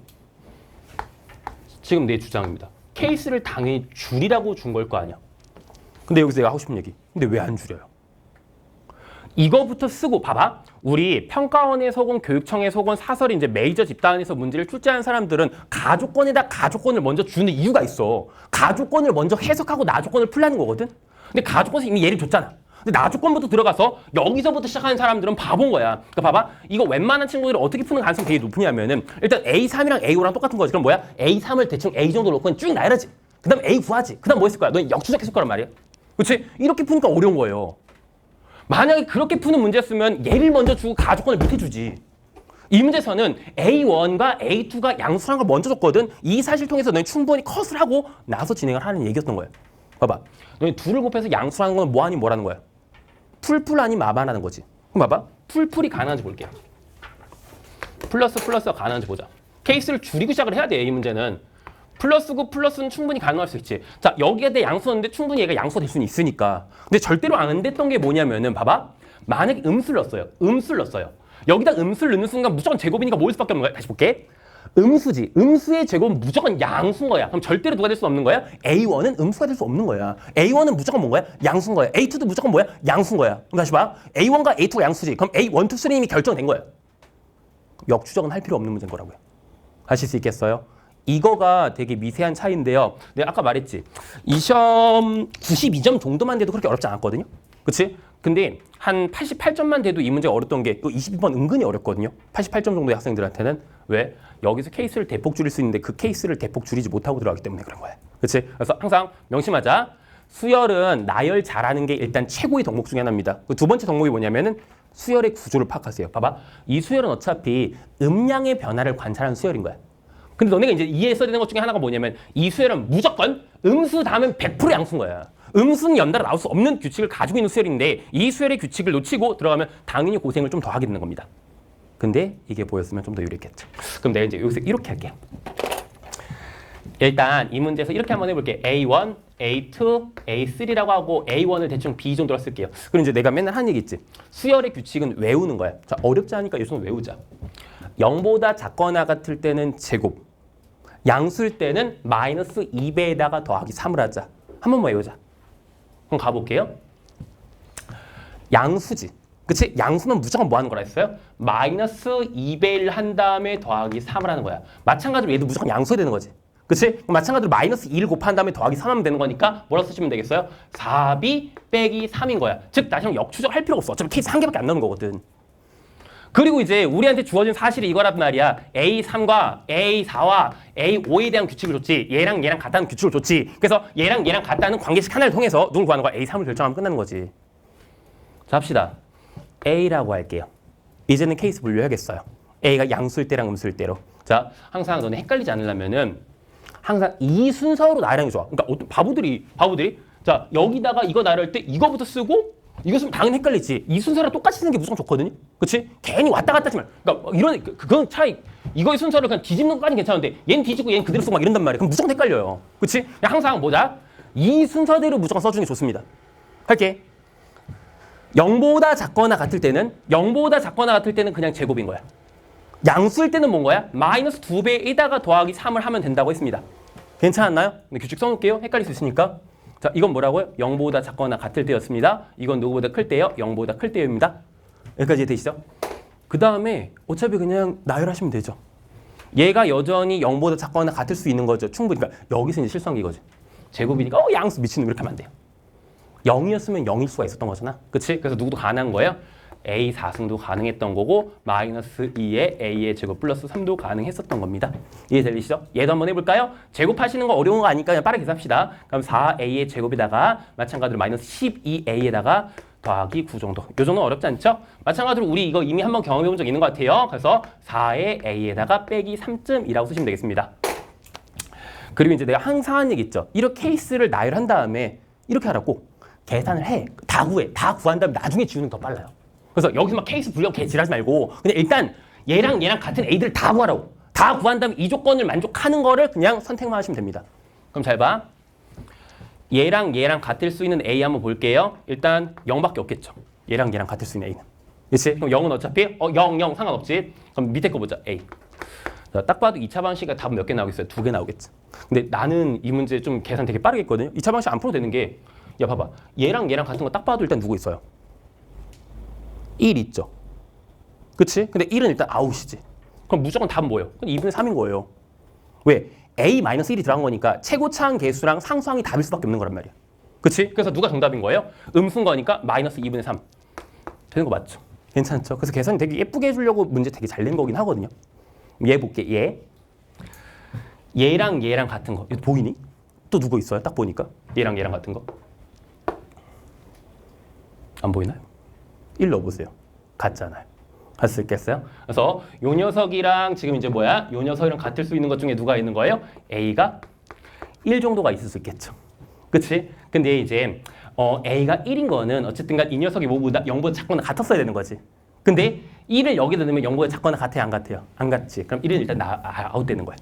지금 내 주장입니다. 케이스를 당연히 줄이라고 준 걸 거 아니야. 근데 여기서 내가 하고 싶은 얘기. 근데 왜 안 줄여요? 이거부터 쓰고 봐봐. 우리 평가원에 속은 교육청에 속은 사설이 이제 메이저 집단에서 문제를 출제한 사람들은 가조건에다 가조건을 먼저 주는 이유가 있어. 가조건을 먼저 해석하고 나조건을 풀라는 거거든. 근데 가조건에서 이미 예를 줬잖아. 근데 나조건부터 들어가서 여기서부터 시작하는 사람들은 바본 거야. 그러니까 봐봐. 이거 웬만한 친구들이 어떻게 푸는 가능성이 되게 높으냐면은 일단 A3이랑 A5랑 똑같은 거지. 그럼 뭐야? A3을 대충 A 정도 놓고 쭉 나열하지. 그 다음 A 구하지. 그 다음 뭐 했을 거야? 너 역추적했을 거란 말이야. 그렇지? 이렇게 푸니까 어려운 거예요. 만약에 그렇게 푸는 문제였으면 얘를 먼저 주고 가조건을 밑에 주지. 이 문제에서는 A1과 A2가 양수라는 걸 먼저 줬거든. 이 사실 통해서 너희 충분히 컷을 하고 나서 진행을 하는 얘기였던 거예요. 봐봐. 너희 둘을 곱해서 양수라는 건 뭐 아니면 뭐라는 거야? 풀풀 아니면 마마라는 거지. 그럼 봐봐. 풀풀이 가능한지 볼게요. 플러스가 가능한지 보자. 케이스를 줄이고 시작을 해야 돼. 이 문제는. 플러스고 플러스는 충분히 가능할 수 있지. 자, 여기에 대해 양수였는데 충분히 얘가 양수가 될 수는 있으니까. 근데 절대로 안 됐던 게 뭐냐면은 봐봐. 만약에 음수를 넣었어요. 여기다 음수를 넣는 순간 무조건 제곱이니까 뭐일 수밖에 없는 거야. 다시 볼게. 음수지. 음수의 제곱은 무조건 양수인 거야. 그럼 절대로 누가 될 수 없는 거야? A1은 음수가 될 수 없는 거야. A1은 무조건 뭔 거야? 양수인 거야. A2도 무조건 뭐야? 양수인 거야. 그럼 다시 봐. A1과 A2가 양수지. 그럼 A1, 2, 3는 이미 결정된 거야. 역추적은 할 필요 없는 문제인 거라고요. 하실 수 있겠어요? 이거가 되게 미세한 차이인데요. 내가 아까 말했지. 이 시험 92점 정도만 돼도 그렇게 어렵지 않았거든요. 그치? 근데 한 88점만 돼도 이 문제가 어렵던 게 22번 은근히 어렵거든요. 88점 정도의 학생들한테는. 왜? 여기서 케이스를 대폭 줄일 수 있는데 그 케이스를 대폭 줄이지 못하고 들어가기 때문에 그런 거야. 그치? 그래서 항상 명심하자. 수열은 나열 잘하는 게 일단 최고의 덕목 중에 하나입니다. 그 두 번째 덕목이 뭐냐면은 수열의 구조를 파악하세요. 봐봐. 이 수열은 어차피 음량의 변화를 관찰하는 수열인 거야. 근데 너네가 이제 이해했어야 되는 것 중에 하나가 뭐냐면 이 수열은 무조건 음수 다음은 100% 양수인 거야. 음수는 연달아 나올 수 없는 규칙을 가지고 있는 수열인데 이 수열의 규칙을 놓치고 들어가면 당연히 고생을 좀 더 하게 되는 겁니다. 근데 이게 보였으면 좀 더 유리했겠죠. 그럼 내가 이제 여기서 이렇게 할게요. 일단 이 문제에서 이렇게 한번 해볼게. A1, A2, A3라고 하고 A1을 대충 B 정도로 쓸게요. 그럼 이제 내가 맨날 하는 얘기 있지. 수열의 규칙은 외우는 거야. 자, 어렵지 않으니까 이 정도 외우자. 0보다 작거나 같을 때는 제곱. 양수일 때는 마이너스 2배에다가 더하기 3을 하자. 한 번만 외우자. 그럼 가볼게요. 양수지. 그치? 양수는 무조건 뭐 하는 거라 했어요? 마이너스 2배를 한 다음에 더하기 3을 하는 거야. 마찬가지로 얘도 무조건 양수해야 되는 거지. 그치? 마찬가지로 마이너스 2를 곱한 다음에 더하기 3하면 되는 거니까 뭐라고 쓰시면 되겠어요? 4b 빼기 3인 거야. 즉 다시 한번 역추적 할 필요가 없어. 어차피 케이스 한 개밖에 안 나오는 거거든. 그리고 이제 우리한테 주어진 사실이 이거란 말이야. A3과 A4와 A5에 대한 규칙을 줬지. 얘랑 같다는 규칙을 줬지. 그래서 얘랑 같다는 관계식 하나를 통해서 누굴 구하는 거야? A3을 결정하면 끝나는 거지. 자, 합시다. A라고 할게요. 이제는 케이스 분류해야겠어요. A가 양수일 때랑 음수일 때로. 자, 항상 너네 헷갈리지 않으려면은 항상 이 순서로 나열하는 게 좋아. 그러니까 어떤 바보들이 자, 여기다가 이거 나열할 때 이거부터 쓰고 이거 쓰면 당연히 헷갈리지. 이 순서랑 똑같이 쓰는 게 무조건 좋거든요. 그치? 괜히 왔다 갔다 하지 말. 그러니까 이런 그건 차이. 이거의 순서를 그냥 뒤집는 것까지는 괜찮은데 얘는 뒤집고 얘는 그대로 쓰고 막 이런단 말이야. 그럼 무조건 헷갈려요. 그치? 그냥 항상 뭐자? 이 순서대로 무조건 써주는 게 좋습니다. 할게. 0보다 작거나 같을 때는 그냥 제곱인 거야. 양수일 때는 뭔 거야? 마이너스 2배에다가 더하기 3을 하면 된다고 했습니다. 괜찮았나요? 근데 규칙 써놓을게요. 헷갈릴 수 있으니까. 자, 이건 뭐라고요? 0보다 작거나 같을 때였습니다. 이건 누구보다 클 때요? 0보다 클 때입니다. 여기까지 되시죠? 그 다음에 어차피 그냥 나열하시면 되죠. 얘가 여전히 0보다 작거나 같을 수 있는 거죠. 충분히. 그러니까 여기서 이제 실수한 게 이거지. 제곱이니까 양수 미친놈 이렇게 하면 안 돼요. 0이었으면 0일 수가 있었던 거잖아. 그치? 그래서 누구도 가능한 거예요? A 4승도 가능했던 거고 마이너스 2의 A의 제곱 플러스 3도 가능했었던 겁니다. 이해되시죠? 얘도 한번 해볼까요? 제곱하시는 거 어려운 거 아니까 그냥 빠르게 계산합시다. 그럼 4A의 제곱에다가 마찬가지로 마이너스 12A에다가 더하기 9 정도. 요 정도는 어렵지 않죠? 마찬가지로 우리 이거 이미 한번 경험해 본 적 있는 것 같아요. 그래서 4의 A에다가 빼기 3쯤이라고 쓰시면 되겠습니다. 그리고 이제 내가 항상 하는 얘기 있죠. 이렇게 케이스를 나열한 다음에 이렇게 하라고 계산을 해. 다 구해. 다 구한 다음에 나중에 지우는 게 더 빨라요. 그래서 여기서 막 케이스 분류하고 개질하지 말고 그냥 일단 얘랑 같은 A들 다 구하라고. 다 구한 다음에 이 조건을 만족하는 거를 그냥 선택만 하시면 됩니다. 그럼 잘 봐. 얘랑 같을 수 있는 A 한번 볼게요. 일단 0밖에 없겠죠. 얘랑 같을 수 있는 A는. 그렇지? 그럼 0은 어차피 0 상관없지. 그럼 밑에 거 보자. A. 자, 딱 봐도 2차 방식이 답은 몇 개 나오겠어요? 2개 나오겠죠. 근데 나는 이 문제 좀 계산 되게 빠르게 했거든요. 2차 방식 안 풀어도 되는 게 야 봐봐. 얘랑 같은 거 딱 봐도 일단 누구 있어요? 1 있죠. 그치? 근데 1은 일단 아웃이지. 그럼 무조건 답은 뭐예요? 그럼 2분의 3인 거예요. 왜? A-1이 들어간 거니까 최고차항 계수랑 상수항이 답일 수밖에 없는 거란 말이야. 그치? 그래서 누가 정답인 거예요? 음수인 거니까 마이너스 2분의 3. 되는 거 맞죠? 괜찮죠? 그래서 계산이 되게 예쁘게 해주려고 문제 되게 잘 낸 거긴 하거든요. 얘 볼게. 얘랑 같은 거. 이거 보이니? 또 누구 있어요? 딱 보니까. 얘랑 같은 거. 안 보이나요? 1 넣어보세요. 같잖아요. 같을 수 있겠어요? 그래서 요 녀석이랑 지금 이제 뭐야? 요 녀석이랑 같을 수 있는 것 중에 누가 있는 거예요? A가 1 정도가 있을 수 있겠죠. 그치? 근데 이제 A가 1인 거는 어쨌든 간 이 녀석이 뭐보다 0보다 작거나 같았어야 되는 거지. 근데 1을 여기다 넣으면 0보다 작거나 같아요? 안 같아요? 안 같지. 그럼 1은 일단 아웃되는 거야.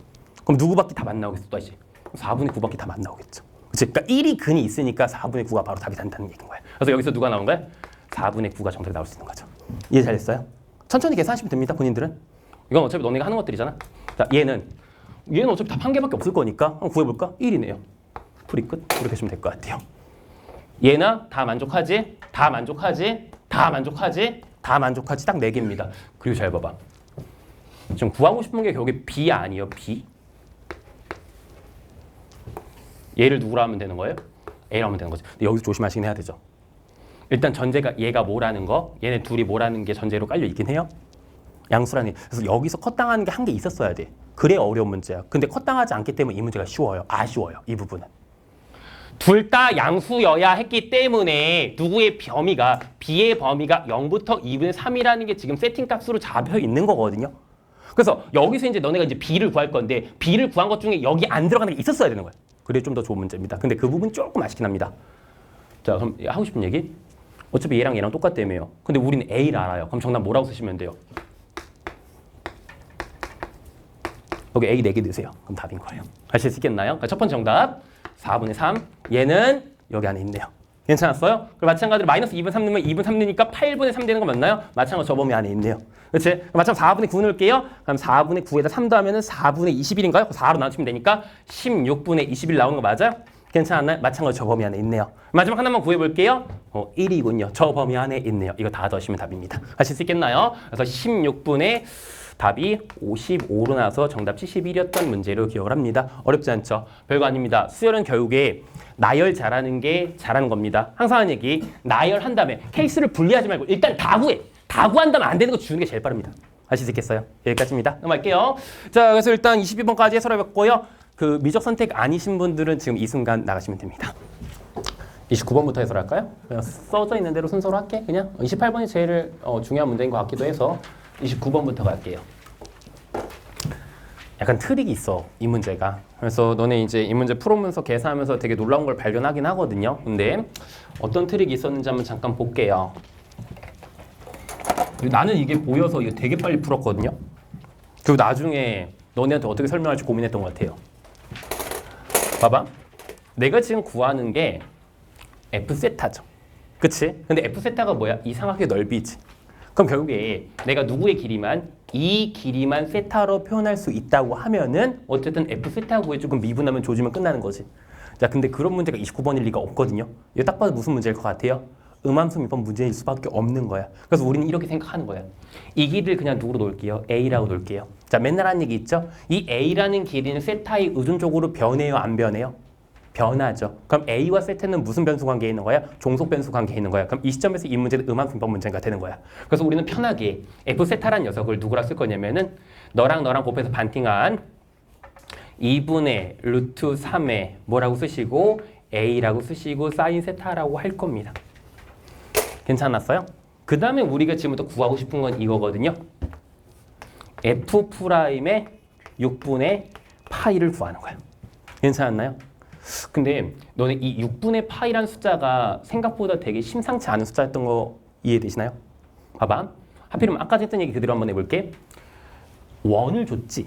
그럼 누구밖에 답 안 나오겠어? 또 다시. 4분의 9밖에 답 안 나오겠죠. 그치? 그러니까 1이 근이 있으니까 4분의 9가 바로 답이 된다는 얘기인 거야. 그래서 여기서 누가 나온 거야? 4분의 9가 정답이 나올 수 있는 거죠. 이해 잘했어요? 천천히 계산하시면 됩니다, 본인들은. 이건 어차피 너네가 하는 것들이잖아. 자, 얘는 어차피 답 한 개밖에 없을 거니까 한번 구해볼까? 1이네요. 풀이 끝. 이렇게 하시면 될 것 같아요. 얘나 다 만족하지? 다 만족하지? 다 만족하지? 다 만족하지? 딱 4개입니다. 그리고 잘 봐봐. 지금 구하고 싶은 게 결국에 B 아니에요? B? 얘를 누구라 하면 되는 거예요? A라 하면 되는 거지. 근데 여기서 조심하시긴 해야 되죠. 일단 전제가 얘가 뭐라는 거, 얘네 둘이 뭐라는 게 전제로 깔려 있긴 해요. 양수라는 게. 그래서 여기서 컷당하는 게 한 개 있었어야 돼. 그래 어려운 문제야. 근데 컷당하지 않기 때문에 이 문제가 쉬워요. 아쉬워요. 이 부분은. 둘 다 양수여야 했기 때문에 누구의 범위가 B의 범위가 0부터 2분의 3이라는 게 지금 세팅값으로 잡혀 있는 거거든요. 그래서 여기서 이제 너네가 이제 B를 구할 건데 B를 구한 것 중에 여기 안 들어가는 게 있었어야 되는 거야. 그래 좀 더 좋은 문제입니다. 근데 그 부분 조금 아쉽긴 합니다. 자, 그럼 하고 싶은 얘기? 어차피 얘랑 똑같다며요. 근데 우리는 A를 알아요. 그럼 정답 뭐라고 쓰시면 돼요? 여기 A 4개 넣으세요. 그럼 답인 거예요. 하실 수 있겠나요? 그러니까 첫 번째 정답 4분의 3. 얘는 여기 안에 있네요. 괜찮았어요? 그리고 마찬가지로 마이너스 2분 3 넣으면 2분 3 넣으니까 8분의 3 되는 거 맞나요? 마찬가지로 저 범위 안에 있네요. 그렇지? 마찬가지로 4분의 9 넣을게요. 그럼 4분의 9에다 3 더하면 4분의 21인가요? 4로 나누시면 되니까 16분의 21 나오는 거 맞아요? 괜찮았나요? 마찬가지로 저 범위 안에 있네요. 마지막 하나만 구해볼게요. 1이군요. 저 범위 안에 있네요. 이거 다 더하시면 답입니다. 하실 수 있겠나요? 그래서 16분의 답이 55로 나서 정답 71이었던 문제로 기억을 합니다. 어렵지 않죠? 별거 아닙니다. 수열은 결국에 나열 잘하는 게 잘하는 겁니다. 항상 하는 얘기, 나열한 다음에 케이스를 분리하지 말고 일단 다 구해. 다 구한 다음에 안 되는 거 주는 게 제일 빠릅니다. 아실 수 있겠어요? 여기까지입니다. 넘어갈게요. 자, 그래서 일단 22번까지 해설해봤고요. 그 미적 선택 아니신 분들은 지금 이 순간 나가시면 됩니다. 29번부터 해설할까요? 그냥 써져 있는 대로 순서로 할게. 그냥 28번이 제일 중요한 문제인 것 같기도 해서 29번부터 갈게요. 약간 트릭이 있어, 이 문제가. 그래서 너네 이제 이 문제 풀어보면서 계산하면서 되게 놀라운 걸 발견하긴 하거든요. 근데 어떤 트릭이 있었는지 한번 잠깐 볼게요. 나는 이게 보여서 이거 되게 빨리 풀었거든요. 그리고 나중에 너네한테 어떻게 설명할지 고민했던 것 같아요. 봐봐. 내가 지금 구하는 게 F세타죠. 그치? 근데 F세타가 뭐야? 이 삼각의 넓이지. 그럼 결국에 내가 누구의 길이만 이 길이만 세타로 표현할 수 있다고 하면은 어쨌든 F세타 구해주고 미분하면 조지면 끝나는 거지. 자, 근데 그런 문제가 29번일 리가 없거든요. 이거 딱 봐도 무슨 문제일 것 같아요? 음함수 미분 문제일 수밖에 없는 거야. 그래서 우리는 이렇게 생각하는 거야. 이 길이를 그냥 누구로 놓을게요? A라고 놓을게요. 자, 맨날 하는 얘기 있죠? 이 A라는 길이는 세타의 의존적으로 변해요? 안 변해요? 변하죠. 그럼 A와 세타는 무슨 변수 관계에 있는 거야? 종속 변수 관계에 있는 거야. 그럼 이 시점에서 이 문제는 음함수미분 문제가 되는 거야. 그래서 우리는 편하게 F세타라는 녀석을 누구라 쓸 거냐면은 너랑 곱해서 반띵한 2분의 루트 3에 뭐라고 쓰시고 A라고 쓰시고 사인 세타라고 할 겁니다. 괜찮았어요? 그 다음에 우리가 지금부터 구하고 싶은 건 이거거든요. F'의 6분의 파이를 구하는 거야. 괜찮았나요? 근데 너네 이 6분의 파이란 숫자가 생각보다 되게 심상치 않은 숫자였던 거 이해되시나요? 봐봐. 하필이면 아까 했던 얘기 그대로 한번 해볼게. 원을 줬지.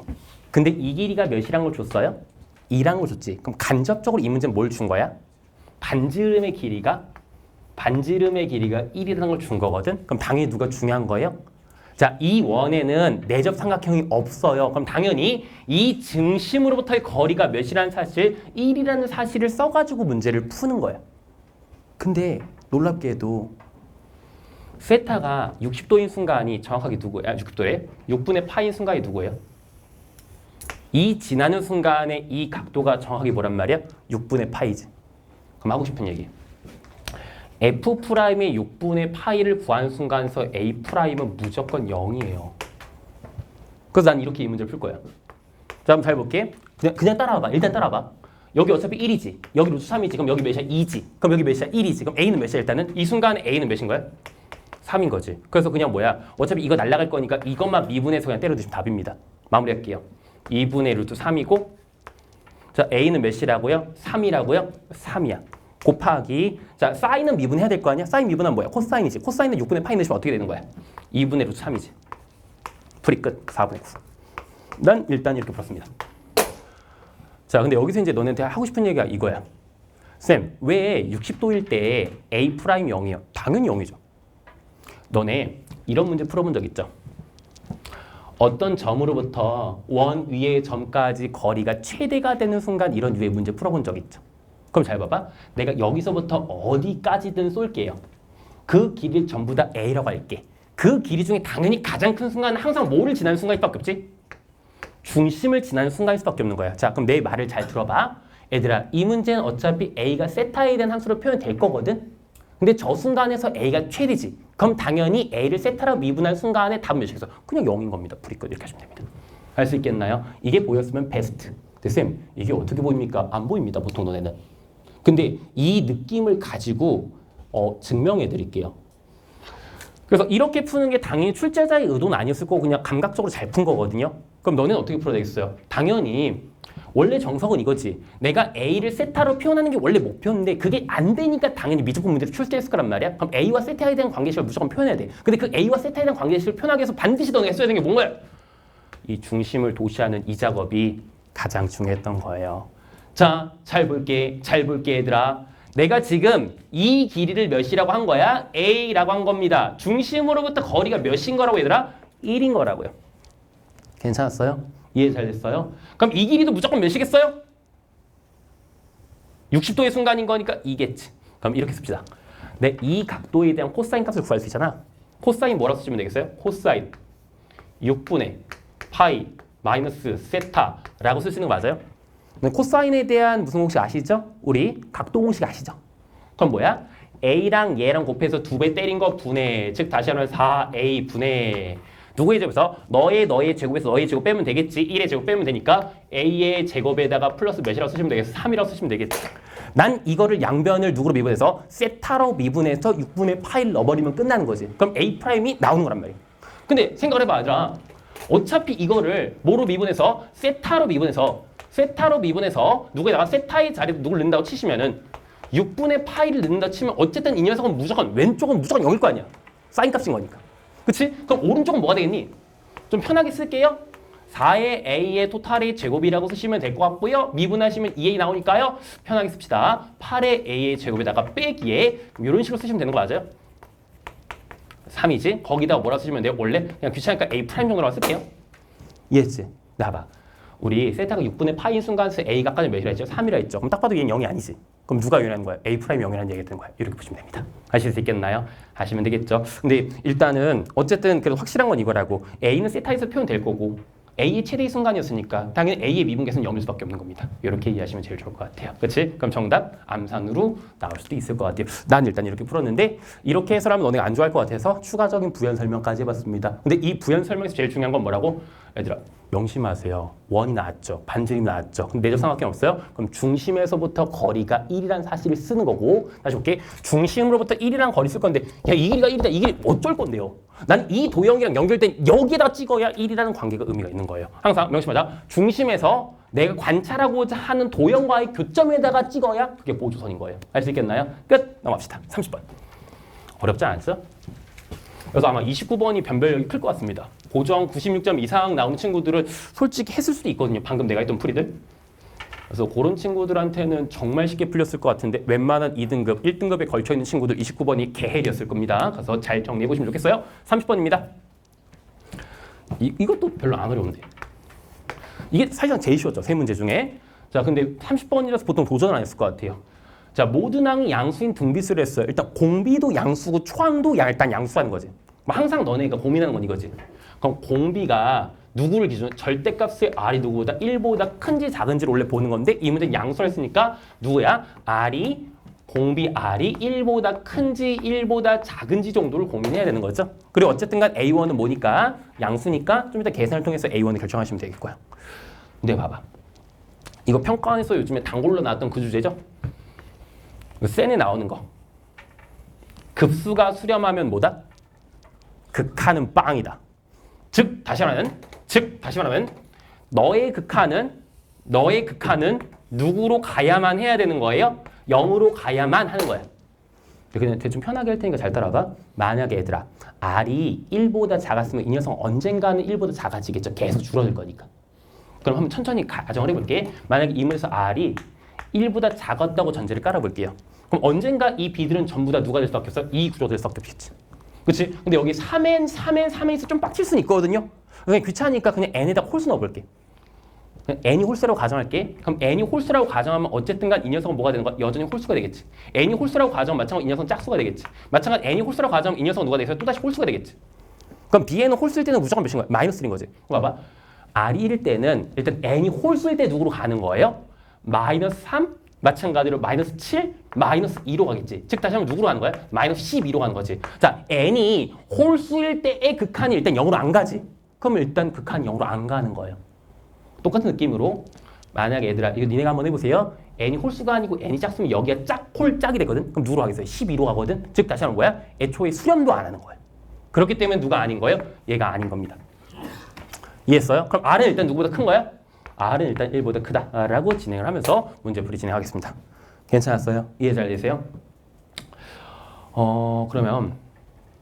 근데 이 길이가 몇이란 걸 줬어요? 2란 걸 줬지. 그럼 간접적으로 이 문제는 뭘 준 거야? 반지름의 길이가 1이라는 걸 준 거거든. 그럼 당연히 누가 중요한 거예요? 자, 이 원에는 내접 삼각형이 없어요. 그럼 당연히 이 중심으로부터의 거리가 몇이라는 사실, 1이라는 사실을 써가지고 문제를 푸는 거야. 근데 놀랍게도 세타가 60도인 순간이 정확하게 누구예요? 60도래? 6분의 파인 순간이 누구예요? 이 지나는 순간에 이 각도가 정확하게 뭐란 말이야? 6분의 파이지. 그럼 하고 싶은 얘기. F'의 6분의 파이를 구하는 순간에서 A'은 무조건 0이에요. 그래서 난 이렇게 이 문제를 풀 거야. 자, 한번 잘 볼게. 그냥 따라와봐. 일단 따라와봐. 여기 어차피 1이지. 여기 루트 3이지. 그럼 여기 몇이야? 2지. 그럼 여기 몇이야? 1이지. 그럼 A는 몇이야? 일단은 이 순간에 A는 몇인 거야? 3인 거지. 그래서 그냥 뭐야? 어차피 이거 날아갈 거니까 이것만 미분해서 그냥 때려주시면 답입니다. 마무리할게요. 2분의 루트 3이고 자, A는 몇이라고요? 3이라고요? 3이야. 곱하기 자, 사인은 미분해야 될 거 아니야? 사인 미분하면 뭐야? 코사인이지. 코사인은 6분의 파이 넣으시면 어떻게 되는 거야? 2분의 루트 3이지. 풀이 끝. 4분의 9. 난 일단 이렇게 풀었습니다. 자, 근데 여기서 이제 너네한테 하고 싶은 얘기가 이거야. 쌤, 왜 60도일 때 A' 0이에요? 당연히 0이죠. 너네 이런 문제 풀어본 적 있죠? 어떤 점으로부터 원 위의 점까지 거리가 최대가 되는 순간 이런 유의 문제 풀어본 적 있죠. 그럼 잘 봐봐. 내가 여기서부터 어디까지든 쏠게요. 그 길이 전부 다 A라고 할게. 그 길이 중에 당연히 가장 큰 순간은 항상 뭐를 지나는 순간일 수밖에 없지? 중심을 지나는 순간일 수밖에 없는 거야. 자, 그럼 내 말을 잘 들어봐. 얘들아, 이 문제는 어차피 A가 세타에 대한 함수로 표현될 거거든? 근데 저 순간에서 A가 최대지. 그럼 당연히 A를 세타로 미분할 순간에 답은 몇이겠어? 그냥 0인 겁니다. 불이껏 이렇게 하시면 됩니다. 알 수 있겠나요? 이게 보였으면 베스트. 근데 쌤, 이게 어떻게 보입니까? 안 보입니다. 보통 너네는. 근데 이 느낌을 가지고 증명해 드릴게요. 그래서 이렇게 푸는 게 당연히 출제자의 의도는 아니었을 거고 그냥 감각적으로 잘 푼 거거든요. 그럼 너네는 어떻게 풀어야 되겠어요? 당연히 원래 정석은 이거지. 내가 A를 세타로 표현하는 게 원래 목표인데 그게 안 되니까 당연히 미적분 문제로 출제했을 거란 말이야. 그럼 A와 세타에 대한 관계식을 무조건 표현해야 돼. 근데 그 A와 세타에 대한 관계식을 표현하기 위해서 반드시 너네가 써야 되는 게 뭔가요? 이 중심을 도시하는 이 작업이 가장 중요했던 거예요. 자, 잘 볼게 얘들아. 내가 지금 이 길이를 몇이라고 한 거야? A라고 한 겁니다. 중심으로부터 거리가 몇인 거라고 얘들아? 1인 거라고요. 괜찮았어요? 이해 잘 됐어요? 그럼 이 길이도 무조건 몇이겠어요? 60도의 순간인 거니까 2겠지. 그럼 이렇게 씁시다. 네, 이 각도에 대한 코사인 값을 구할 수 있잖아. 코사인 뭐라고 쓰시면 되겠어요? 코사인 6분의 파이 마이너스 세타라고 쓸 수 있는 거 맞아요? 코사인에 대한 무슨 공식 아시죠? 우리 각도 공식 아시죠? 그럼 뭐야? A랑 얘랑 곱해서 2배 때린 거 분해. 즉 다시 하면 4A 분해. 누구의 제곱에서? 너의 제곱에서 너의 제곱 빼면 되겠지. 1의 제곱 빼면 되니까 A의 제곱에다가 플러스 몇이라고 쓰시면 되겠어? 3이라고 쓰시면 되겠지. 난 이거를 양변을 누구로 미분해서? 세타로 미분해서 6분의 파이를 넣어버리면 끝나는 거지. 그럼 A'이 나오는 거란 말이야. 근데 생각을 해봐 얘들아. 어차피 이거를 뭐로 미분해서? 세타로 미분해서 누구에다가 세타의 자리에 누구를 넣는다고 치시면은 6분의 파이를 넣는다고 치면 어쨌든 이 녀석은 왼쪽은 무조건 0일 거 아니야. 사인 값인 거니까. 그치? 그럼 오른쪽은 뭐가 되겠니? 좀 편하게 쓸게요. 4의 A의 토탈의 제곱이라고 쓰시면 될 것 같고요. 미분하시면 2A 나오니까요. 편하게 씁시다. 8의 A의 제곱에다가 빼기에 이런 식으로 쓰시면 되는 거 맞아요? 3이지? 거기다 뭐라 쓰시면 돼요? 원래 그냥 귀찮으니까 A' 정도로 쓸게요. 이해했지? 나봐. 우리 세타가 6분의 파이인 순간에서 A가 아까 몇이라 했죠? 3이라 했죠? 그럼 딱 봐도 얘는 0이 아니지. 그럼 누가 0이라는 거야? A' 0이라는 얘기가 되는 거야. 이렇게 보시면 됩니다. 아실 수 있겠나요? 아시면 되겠죠? 근데 일단은 어쨌든 그래도 확실한 건 이거라고. A는 세타에서 표현될 거고 A의 최대의 순간이었으니까 당연히 A의 미분계수는 0일 수밖에 없는 겁니다. 이렇게 이해하시면 제일 좋을 것 같아요. 그렇지? 그럼 정답 암산으로 나올 수도 있을 것 같아요. 난 일단 이렇게 풀었는데 이렇게 해서라면 너네가 안 좋아할 것 같아서 추가적인 부연 설명까지 해봤습니다. 근데 이 부연 설명에서 제일 중요한 건 뭐라고? 얘들아 명심하세요. 원이 나왔죠. 반지름이 나왔죠. 근데 내적 삼각형 없어요? 그럼 중심에서부터 거리가 1이라는 사실을 쓰는 거고 다시 볼게. 중심으로부터 1이라는 거리 쓸 건데 야, 이 길이가 1이다. 이 길이 어쩔 건데요? 난 이 도형이랑 연결된 여기에다 찍어야 1이라는 관계가 의미가 있는 거예요. 항상 명심하자. 중심에서 내가 관찰하고자 하는 도형과의 교점에다가 찍어야 그게 보조선인 거예요. 알 수 있겠나요? 끝! 넘어갑시다. 30번. 어렵지 않았어? 그래서 아마 29번이 변별력이 클 것 같습니다. 고정 96점 이상 나온 친구들은 솔직히 했을 수도 있거든요. 방금 내가 했던 풀이들. 그래서 그런 친구들한테는 정말 쉽게 풀렸을 것 같은데 웬만한 2등급, 1등급에 걸쳐있는 친구들 29번이 개헬이었을 겁니다. 그래서 잘 정리해보시면 좋겠어요. 30번입니다. 이것도 별로 안 어려운데. 이게 사실상 제일 쉬웠죠. 세 문제 중에. 자, 근데 30번이라서 보통 도전을 안 했을 것 같아요. 자, 모든 항이 양수인 등비수를 했어요. 일단 공비도 양수고 초항도 일단 양수하는 거지. 항상 너네가 고민하는 건 이거지. 그럼 공비가 누구를 기준으로 절대값의 R이 누구보다 1보다 큰지 작은지를 원래 보는 건데 이 문제는 양수를 했으니까 누구야? R이 공비 R이 1보다 큰지 1보다 작은지 정도를 고민해야 되는 거죠. 그리고 어쨌든 간 A1은 뭐니까? 양수니까 좀 이따 계산을 통해서 A1을 결정하시면 되겠고요. 근데 봐봐. 이거 평가원에서 요즘에 단골로 나왔던 그 주제죠? 센에 나오는 거. 급수가 수렴하면 뭐다? 극한은 빵이다. 즉 다시 말하면 너의 극한은 누구로 가야만 해야 되는 거예요? 0으로 가야만 하는 거야. 그냥 대충 편하게 할 테니까 잘 따라봐. 만약에 얘들아 R이 1보다 작았으면 이 녀석은 언젠가는 1보다 작아지겠죠. 계속 줄어들 거니까. 그럼 한번 천천히 가정을 해볼게. 만약에 이 문에서 R이 1보다 작았다고 전제를 깔아볼게요. 그럼 언젠가 이 B들은 전부 다 누가 될 수밖에 없어? 이 구조가 될 수밖에 없겠지. 그치? 근데 여기 3N 있어 좀 빡칠 수는 있거든요. 그냥 귀찮으니까 그냥 n에다 홀수 넣어볼게. 그냥 n이 홀수라고 가정할게. 그럼 n이 홀수라고 가정하면 어쨌든 간 이 녀석은 뭐가 되는 거야? 여전히 홀수가 되겠지. n이 홀수라고 가정하면 마찬가지로 이 녀석은 짝수가 되겠지. 마찬가지로 n이 홀수라고 가정하면 이 녀석은 누가 되겠어요? 또다시 홀수가 되겠지. 그럼 bn은 홀수일 때는 무조건 몇인 거야? 마이너스 1인 거지. 봐봐. r이 1일 때는 일단 n이 홀수일 때 누구로 가는 거예요? 마이너스 3, 마찬가지로 마이너스 7, 마이너스 2로 가겠지. 즉 다시 한번 누구로 가는 거야? 마이너스 12로 가는 거지. 자, n이 홀수일 때의 극한이 일단 0으로 안 가지. 그럼 일단 극한이 0으로 안 가는 거예요. 똑같은 느낌으로 만약에 얘들아 이거 니네가 한번 해보세요. n이 홀수가 아니고 n이 짝수면 여기가 짝홀 짝이 되거든. 그럼 누구로 하겠어요? 12로 가거든. 즉 다시 한번 뭐야? 애초에 수렴도 안 하는 거예요. 그렇기 때문에 누가 아닌 거예요? 얘가 아닌 겁니다. 이해했어요? 그럼 R은 일단 누구보다 큰 거야? R은 일단 1보다 크다라고 진행을 하면서 문제풀이 진행하겠습니다. 괜찮았어요? 이해 잘 되세요? 그러면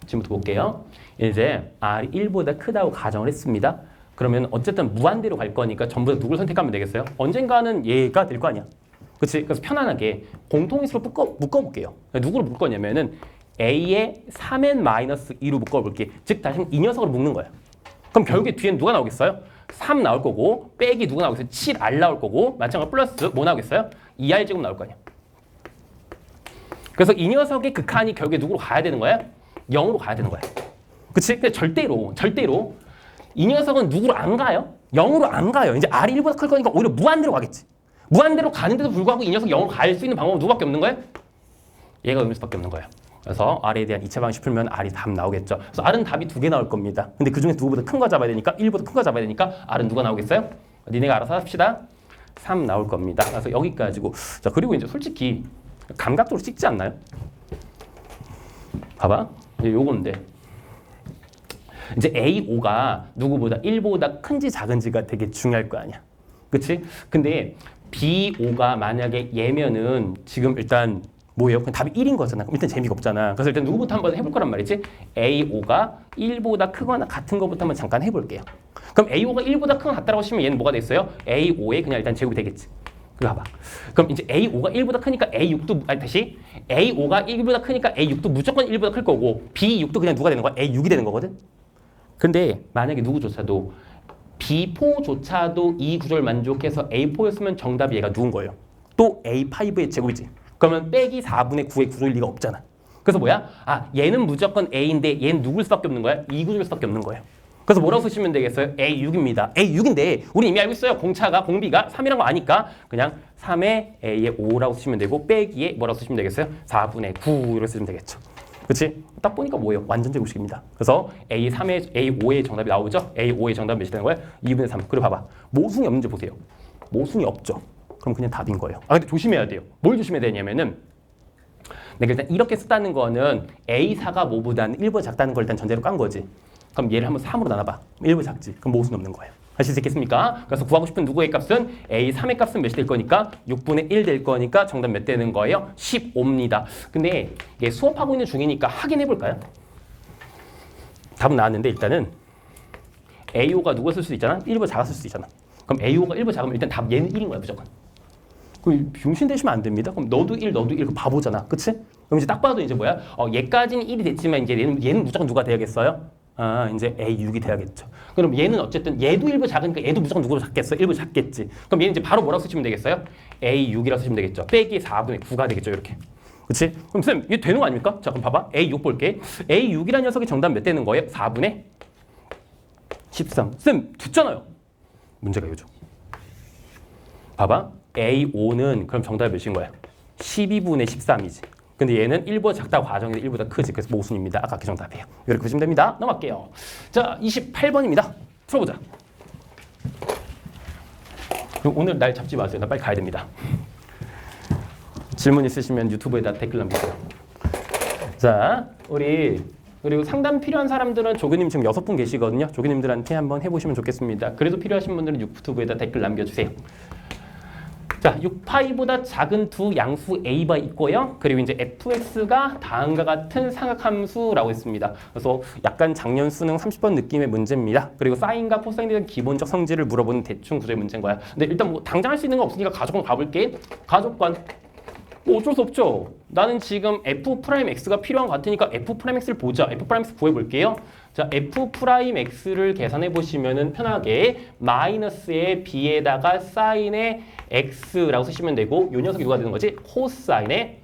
지금부터 볼게요. 이제 R이 1보다 크다고 가정을 했습니다. 그러면 어쨌든 무한대로 갈 거니까 전부 다 누굴 선택하면 되겠어요? 언젠가는 얘가 될 거 아니야. 그치? 그래서 편안하게 공통인수로 묶어볼게요. 누구로 묶을 거냐면은 A에 3n-2로 묶어볼게. 즉 다시 이 녀석으로 묶는 거야. 그럼 결국에 뒤엔 누가 나오겠어요? 3 나올 거고 빼기 누가 나오겠어요? 7R 나올 거고 마찬가지로 플러스 뭐 나오겠어요? 2R 제곱 나올 거 아니야. 그래서 이 녀석의 극한이 결국에 누구로 가야 되는 거야? 0으로 가야 되는 거야. 그치? 근데 절대로 이 녀석은 누구로 안 가요? 0으로 안 가요. 이제 R이 1보다 클 거니까 오히려 무한대로 가겠지. 무한대로 가는데도 불구하고 이 녀석 0으로 갈 수 있는 방법은 누구밖에 없는 거예요? 얘가 음수밖에 없는 거예요. 그래서 R에 대한 2차 방식 풀면 R이 답 나오겠죠. 그래서 R은 답이 2개 나올 겁니다. 근데 그중에 누구보다 큰 거 잡아야 되니까 1보다 큰 거 잡아야 되니까 R은 누가 나오겠어요? 니네가 알아서 합시다. 3 나올 겁니다. 그래서 여기까지고. 자, 그리고 이제 솔직히 감각적으로 찍지 않나요? 봐봐. 이제 요건데. 이제 A5가 누구보다 1보다 큰지 작은지가 되게 중요할 거 아니야. 그치? 근데 B5가 만약에 얘면은 지금 일단 뭐예요? 그냥 답이 1인 거잖아. 그럼 일단 재미가 없잖아. 그래서 일단 누구부터 한번 해볼 거란 말이지? A5가 1보다 크거나 같은 거부터 한번 잠깐 해볼게요. 그럼 A5가 1보다 크거나 같다고 하시면 얘는 뭐가 되겠어요? A5에 그냥 일단 제곱이 되겠지. 그거 봐봐. 그럼 이제 A5가 1보다 크니까 A6도 다시 A5가 1보다 크니까 A6도 무조건 1보다 클 거고 B6도 그냥 누가 되는 거야? A6이 되는 거거든. 근데 만약에 누구조차도 B4조차도 이 구조를 만족해서 A4였으면 정답이 얘가 누군 거예요? 또 A5의 제곱이지. 그러면 빼기 4분의 9의 구조일 리가 없잖아. 그래서 뭐야? 아, 얘는 무조건 A인데 얘는 누굴 수밖에 없는 거야? 이 구조일 수밖에 없는 거예요. 그래서 뭐라고 쓰시면 되겠어요? A6입니다. A6인데 우리 이미 알고 있어요. 공비가 3이란 거 아니까 그냥 3에 A에 5라고 쓰시면 되고 빼기에 뭐라고 쓰시면 되겠어요? 4분의 9 이렇게 쓰시면 되겠죠. 그치? 딱 보니까 뭐예요? 완전 제곱식입니다. 그래서 A3에 A5의 정답이 나오죠? A5의 정답이 몇이 되는 거예요? 2분의 3. 그리고 봐봐. 모순이 없는지 보세요. 모순이 없죠. 그럼 그냥 답인 거예요. 아, 근데 조심해야 돼요. 뭘 조심해야 되냐면은 내가 일단 이렇게 썼다는 거는 A4가 뭐보다는 1보다 작다는 걸 일단 전제로 깐 거지. 그럼 얘를 한번 3으로 나눠봐. 1보다 작지. 그럼 모순이 없는 거예요. 하실 수 있겠습니까? 그래서 구하고 싶은 누구의 값은 A3의 값은 몇이 될 거니까 6분의 1 될 거니까 정답 몇 되는 거예요? 15입니다. 근데 얘 수업하고 있는 중이니까 확인해 볼까요? 답은 나왔는데 일단은 A5가 누가 쓸 수도 있잖아? 1보다 작았을 수도 있잖아. 그럼 A5가 1보다 작으면 일단 답 얘는 1인 거야 무조건. 그럼 병신되시면 안 됩니다. 그럼 너도 1, 너도 1, 그 바보잖아. 그치? 그럼 이제 딱 봐도 이제 뭐야? 얘까지는 1이 됐지만 이제 얘는 무조건 누가 돼야겠어요? 아, 이제 A6이 돼야겠죠. 그럼 얘는 어쨌든 얘도 1보 작으니까 얘도 무조건 누구로 작겠어? 1보 작겠지. 그럼 얘는 이제 바로 뭐라고 쓰시면 되겠어요? A6이라고 쓰시면 되겠죠. 빼기 4분의 9가 되겠죠. 이렇게. 그치? 그럼 쌤, 이게 되는 거 아닙니까? 자, 그럼 봐봐. A6 볼게. A6이라는 녀석이 정답 몇 되는 거예요? 4분의 13. 쌤, 됐잖아요. 문제가 이거죠. 봐봐. A5는 그럼 정답이 몇인 거야? 12분의 13이지. 근데 얘는 1보다 작다고 가정해서 1보다 크지. 그래서 모순입니다. 아까 그 정답이에요. 이렇게 보시면 됩니다. 넘어갈게요. 자, 28번입니다. 풀어보자. 그리고 오늘 날 잡지 마세요. 나 빨리 가야 됩니다. 질문 있으시면 유튜브에다 댓글 남기세요. 자, 그리고 상담 필요한 사람들은 조교님 지금 6분 계시거든요. 조교님들한테 한번 해보시면 좋겠습니다. 그래도 필요하신 분들은 유튜브에다 댓글 남겨주세요. 자, 6파이보다 작은 두 양수 A가 있고요. 그리고 이제 fx가 다음과 같은 삼각함수라고 했습니다. 그래서 약간 작년 수능 30번 느낌의 문제입니다. 그리고 사인과 코사인에 대한 기본적 성질을 물어보는 대충 구조의 문제인 거야. 근데 일단 뭐 당장 할 수 있는 거 없으니까 가족관 가볼게. 가족관. 뭐 어쩔 수 없죠. 나는 지금 f'x가 필요한 것 같으니까 f'x를 보자. f'x 구해볼게요. 자, F'X를 계산해 보시면은 편하게 마이너스의 B에다가 사인의 X라고 쓰시면 되고 요 녀석이 누가 되는 거지? 코사인의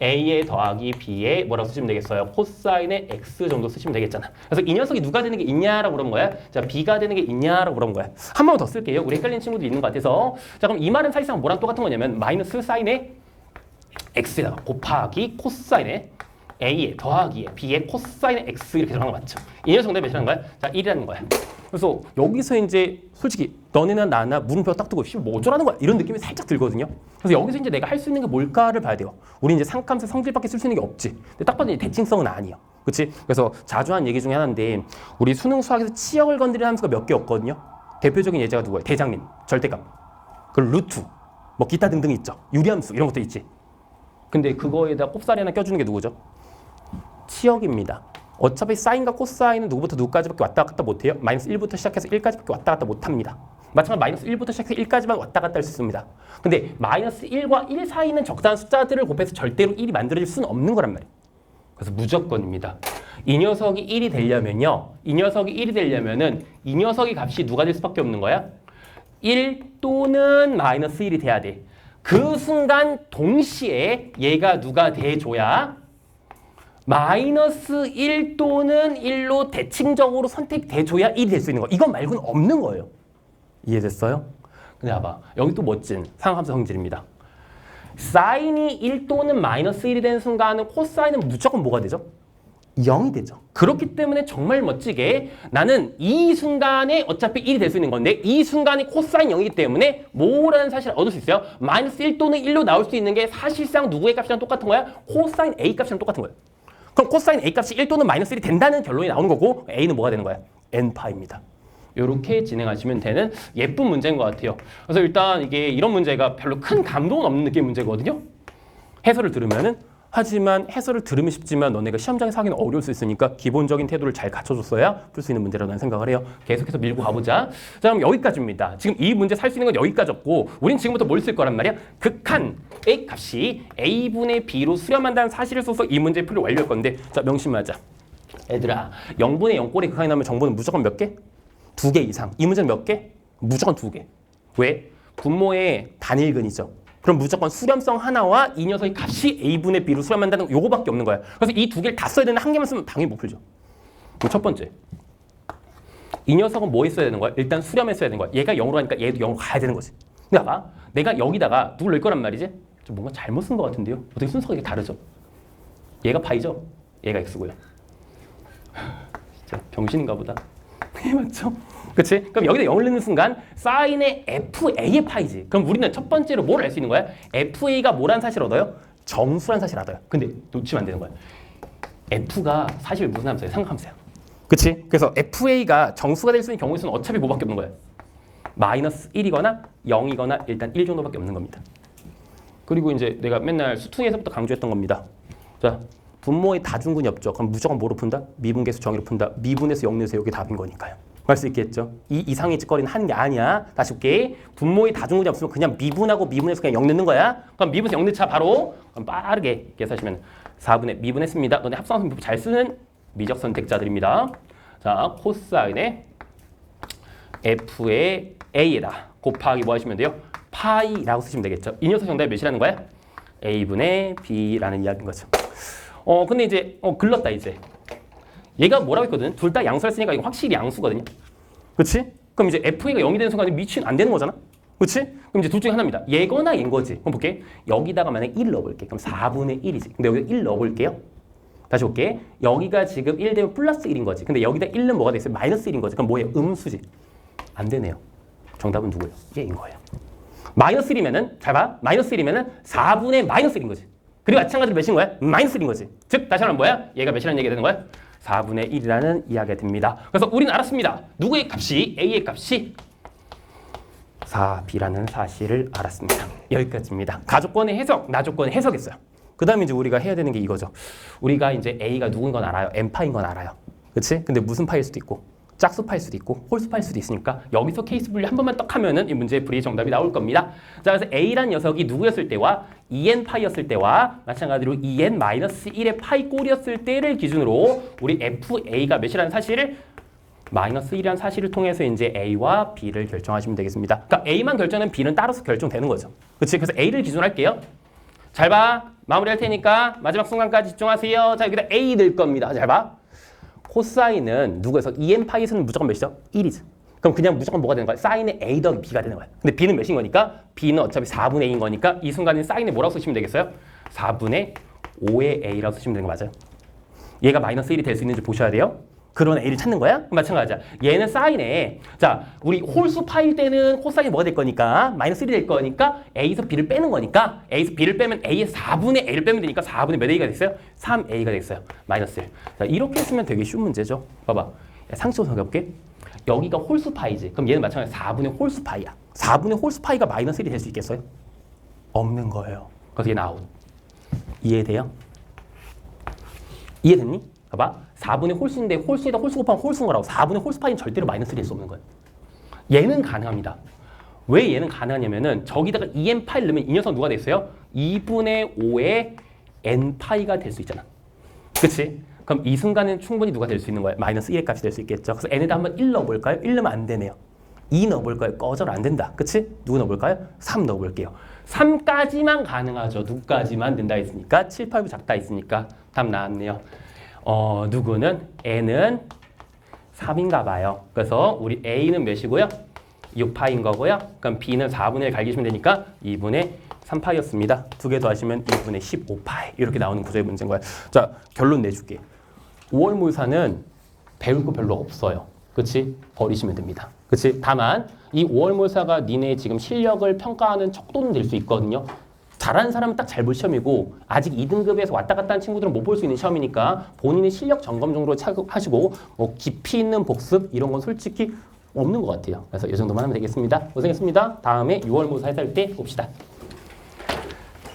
A에 더하기 B에 뭐라고 쓰시면 되겠어요? 코사인의 X 정도 쓰시면 되겠잖아. 그래서 이 녀석이 누가 되는 게 있냐라고 물어본 거야. 자, B가 되는 게 있냐라고 물어본 거야. 한 번 더 쓸게요. 우리 헷갈리는 친구도 있는 것 같아서. 자, 그럼 이 말은 사실상 뭐랑 똑같은 거냐면 마이너스 사인의 X에다가 곱하기 코사인의 A에 더하기에 B에 코사인의 X 이렇게 들어간 거 맞죠? 이 녀석 정답이 몇이라는 거야? 자, 1이라는 거야. 그래서 여기서 이제 솔직히 너네나 나나 물음표 딱 뜨고 뭐 어쩌라는 거야? 이런 느낌이 살짝 들거든요. 그래서 여기서 이제 내가 할 수 있는 게 뭘까를 봐야 돼요. 우리 이제 상감세 성질밖에 쓸 수 있는 게 없지. 근데 딱 봐도 이제 대칭성은 아니에요. 그렇지? 그래서 자주 하는 얘기 중에 하나인데 우리 수능 수학에서 치역을 건드리는 함수가 몇 개 없거든요. 대표적인 예제가 누구예요? 대장림, 절대값, 그 루트, 뭐 기타 등등 있죠. 유리함수 이런 것도 있지. 근데 그거에다 꼽사리 하나 껴주는 게 누구죠? 치역입니다. 어차피 사인과 코사인은 누구부터 누구까지밖에 왔다 갔다 못해요. 마이너스 1부터 시작해서 1까지밖에 왔다 갔다 못합니다. 마찬가지로 마이너스 1부터 시작해서 1까지만 왔다 갔다 할 수 있습니다. 근데 마이너스 1과 1 사이는 적당한 숫자들을 곱해서 절대로 1이 만들어질 수는 없는 거란 말이에요. 그래서 무조건입니다. 이 녀석이 1이 되려면요. 이 녀석이 1이 되려면은 이 녀석의 값이 누가 될 수밖에 없는 거야? 1 또는 마이너스 1이 돼야 돼. 그 순간 동시에 얘가 누가 돼줘야 마이너스 1 또는 1로 대칭적으로 선택돼줘야 1이 될 수 있는 거. 이건 말고는 없는 거예요. 이해됐어요? 근데 봐봐. 여기 또 멋진 상함수 성질입니다. 사인이 1 또는 마이너스 1이 되는 순간은 코사인은 무조건 뭐가 되죠? 0이 되죠. 그렇기 때문에 정말 멋지게 나는 이 순간에 어차피 1이 될 수 있는 건데 이 순간이 코사인 0이기 때문에 뭐라는 사실을 얻을 수 있어요? 마이너스 1 또는 1로 나올 수 있는 게 사실상 누구의 값이랑 똑같은 거야? 코사인 A 값이랑 똑같은 거예요. 그럼 코사인 A 값이 1 또는 마이너스 1이 된다는 결론이 나오는 거고 A는 뭐가 되는 거야? n파입니다. 이렇게 진행하시면 되는 예쁜 문제인 것 같아요. 그래서 일단 이게 이런 문제가 별로 큰 감동은 없는 느낌의 문제거든요. 해설을 들으면은 하지만 해설을 들으면 쉽지만 너네가 시험장에서 하기는 어려울 수 있으니까 기본적인 태도를 잘 갖춰줬어야 풀 수 있는 문제라고 나는 생각을 해요. 계속해서 밀고 가보자. 자, 그럼 여기까지입니다. 지금 이 문제 살 수 있는 건 여기까지였고 우린 지금부터 뭘 쓸 거란 말이야? 극한 A 값이 A분의 B로 수렴한다는 사실을 써서 이 문제 풀이 완료할 건데 자, 명심하자. 얘들아, 0분의 0꼴이 극한이 나오면 정보는 무조건 몇 개? 2개 이상. 이 문제는 몇 개? 무조건 2개. 왜? 분모의 단일근이죠. 그럼 무조건 수렴성 하나와 이 녀석의 값이 A분의 B로 수렴한다는 요거밖에 없는 거야. 그래서 이 두 개를 다 써야 되는 한 개만 쓰면 당연히 못 풀죠. 그럼 첫 번째. 이 녀석은 뭐 했어야 되는 거야? 일단 수렴했어야 되는 거야. 얘가 0으로 하니까 얘도 0으로 가야 되는 거지. 근데 봐봐. 내가 여기다가 누굴 넣을 거란 말이지? 좀 뭔가 잘못 쓴 것 같은데요? 어떻게 순서가 이렇게 다르죠? 얘가 파이죠? 얘가 X고요. 진짜 병신인가 보다. 맞죠? 그치? 그럼 여기다 0을 넣는 순간 사인의 FA의 파이지. 그럼 우리는 첫 번째로 뭘 알 수 있는 거야? FA가 뭐라는 사실을 얻어요? 정수란 사실을 얻어요. 근데 놓치면 안 되는 거야. F가 사실 무슨 함수야? 상함수야. 그치? 그래서 FA가 정수가 될 수 있는 경우에서는 어차피 뭐밖에 없는 거야? 마이너스 1이거나 0이거나 일단 1 정도밖에 없는 겁니다. 그리고 이제 내가 맨날 수퉁에서부터 강조했던 겁니다. 자, 분모의 다중근이 없죠. 그럼 무조건 뭐로 푼다? 미분계수 정의로 푼다. 미분에서 0 넣으세요. 이게 답인 거니까요. 할 수 있겠죠. 이 이상의 짓거리는 하는 게 아니야. 다시 볼게. 분모의 다중근이 없으면 그냥 미분하고 미분해서 그냥 0 넣는 거야. 그럼 미분에서 0 넣자 바로. 그럼 빠르게 계산하시면 4분의 미분했습니다. 너네 합성함수 잘 쓰는 미적 선택자들입니다. 자, 코사인의 F의 A에다 곱하기 뭐 하시면 돼요? 파이라고 쓰시면 되겠죠. 이 녀석 정답이 몇이라는 거야? A분의 B라는 이야기인 거죠. 근데 이제 글렀다 이제. 얘가 뭐라고 했거든? 둘 다 양수했으니까 이거 확실히 양수거든요. 그렇지? 그럼 이제 FA가 0이 되는 순간에 미치는 안 되는 거잖아. 그렇지? 그럼 이제 둘 중에 하나입니다. 얘거나 얘인 거지. 그럼 볼게. 여기다가 만약에 1 넣어볼게. 그럼 4분의 1이지. 근데 여기다 1 넣어볼게요. 다시 볼게. 여기가 지금 1 되면 플러스 1인 거지. 근데 여기다 1은 뭐가 돼 있어요? 마이너스 1인 거지. 그럼 뭐예요? 음수지. 안 되네요. 정답은 누구예요? 얘인 거예요. 마이너스 1이면은 잘 봐. 마이너스 1이면은 4분의 마이너스 1인 거지. 그리고 마찬가지로 몇인 거야? 마이너스 1인 거지. 즉 다시 한번 뭐야? 얘가 몇이라는 얘기가 되는 거야? 4분의 1이라는 이야기가 됩니다. 그래서 우리는 알았습니다. 누구의 값이 A의 값이 4B라는 사실을 알았습니다. 여기까지입니다. 가조건의 해석, 나조건의 해석했어요. 그 다음에 이제 우리가 해야 되는 게 이거죠. 우리가 이제 A가 누군 건 알아요. n파인 건 알아요. 그렇지? 근데 무슨 파일 수도 있고 짝수파일 수도 있고 홀수파일 수도 있으니까 여기서 케이스 분류 한 번만 딱 하면은 이 문제의 불이의 정답이 나올 겁니다. 자, 그래서 A란 녀석이 누구였을 때와 2n 파이였을 때와 마찬가지로 2n-1의 파이 꼴이었을 때를 기준으로 우리 FA가 몇이라는 사실을 -1이라는 사실을 통해서 이제 A와 B를 결정하시면 되겠습니다. 그러니까 A만 결정하면 B는 따라서 결정되는 거죠. 그렇지? 그래서 A를 기준으로 할게요. 잘 봐. 마무리할 테니까 마지막 순간까지 집중하세요. 자, 여기다 A 넣을 겁니다. 잘 봐. 코사인은 누구에서 2n 파이에서는 무조건 몇이죠? 1이죠. 그럼 그냥 무조건 뭐가 되는 거야? 사인의 A 더하기 B가 되는 거야. 근데 B는 몇인 거니까? B는 어차피 4분의 A인 거니까 이 순간에 사인에 뭐라고 쓰시면 되겠어요? 4분의 5의 A라고 쓰시면 되는 거 맞아요? 얘가 -1이 될 수 있는지 보셔야 돼요. 그런 A를 찾는 거야? 마찬가지야. 얘는 사인에 자 우리 홀수 파일 때는 코사인이 뭐가 될 거니까 -1이 될 거니까 A에서 B를 빼는 거니까 A에서 B를 빼면 A의 4분의 A를 빼면 되니까 4분의 몇 A가 됐어요? 3A가 됐어요. -1. 자 이렇게 쓰면 되게 쉬운 문제죠. 봐봐. 상식적으로 생각해볼게. 여기가 홀수 파이지. 그럼 얘는 마찬가지로 4분의 홀수 파이야. 4분의 홀수 파이가 -1이 될 수 있겠어요? 없는 거예요. 그래서 얘는 아웃. 이해돼요? 이해됐니? 봐봐. 4분의 홀수인데 홀수에다 홀수 곱하면 홀수인 거라고. 4분의 홀수 파이는 절대로 -1이 될 수 없는 거예요. 얘는 가능합니다. 왜 얘는 가능하냐면은 저기다가 2n 파이를 넣으면 이 녀석 누가 됐어요? 2분의 5의 n 파이가 될 수 있잖아. 그치? 그럼 이 순간은 충분히 누가 될 수 있는 거예요? -1의 값이 될 수 있겠죠. 그래서 n에다 한번 1 넣어볼까요? 1 넣으면 안 되네요. 2 넣어볼까요? 꺼져라 안 된다. 그치? 누구 넣어볼까요? 3 넣어볼게요. 3까지만 가능하죠. 누까지만 된다 했으니까 7, 8부 작다 했으니까 답 나왔네요. 누구는 n은 3인가 봐요. 그래서 우리 a는 몇이고요? 6파인 거고요. 그럼 b는 4분의 1 갈기시면 되니까 2분의 3파이였습니다. 두 개 더하시면 2분의 15파이 이렇게 나오는 구조의 문제인 거예요. 자 결론 내줄게. 5월몰사는 배울 거 별로 없어요. 그치? 버리시면 됩니다. 그치? 다만 이 5월몰사가 니네 지금 실력을 평가하는 척도는 될 수 있거든요. 잘하는 사람은 딱 잘 볼 시험이고 아직 2등급에서 왔다 갔다 하는 친구들은 못 볼 수 있는 시험이니까 본인의 실력 점검 정도로 하시고 뭐 깊이 있는 복습 이런 건 솔직히 없는 것 같아요. 그래서 이 정도만 하면 되겠습니다. 고생했습니다. 다음에 6월모사 해설 때 봅시다.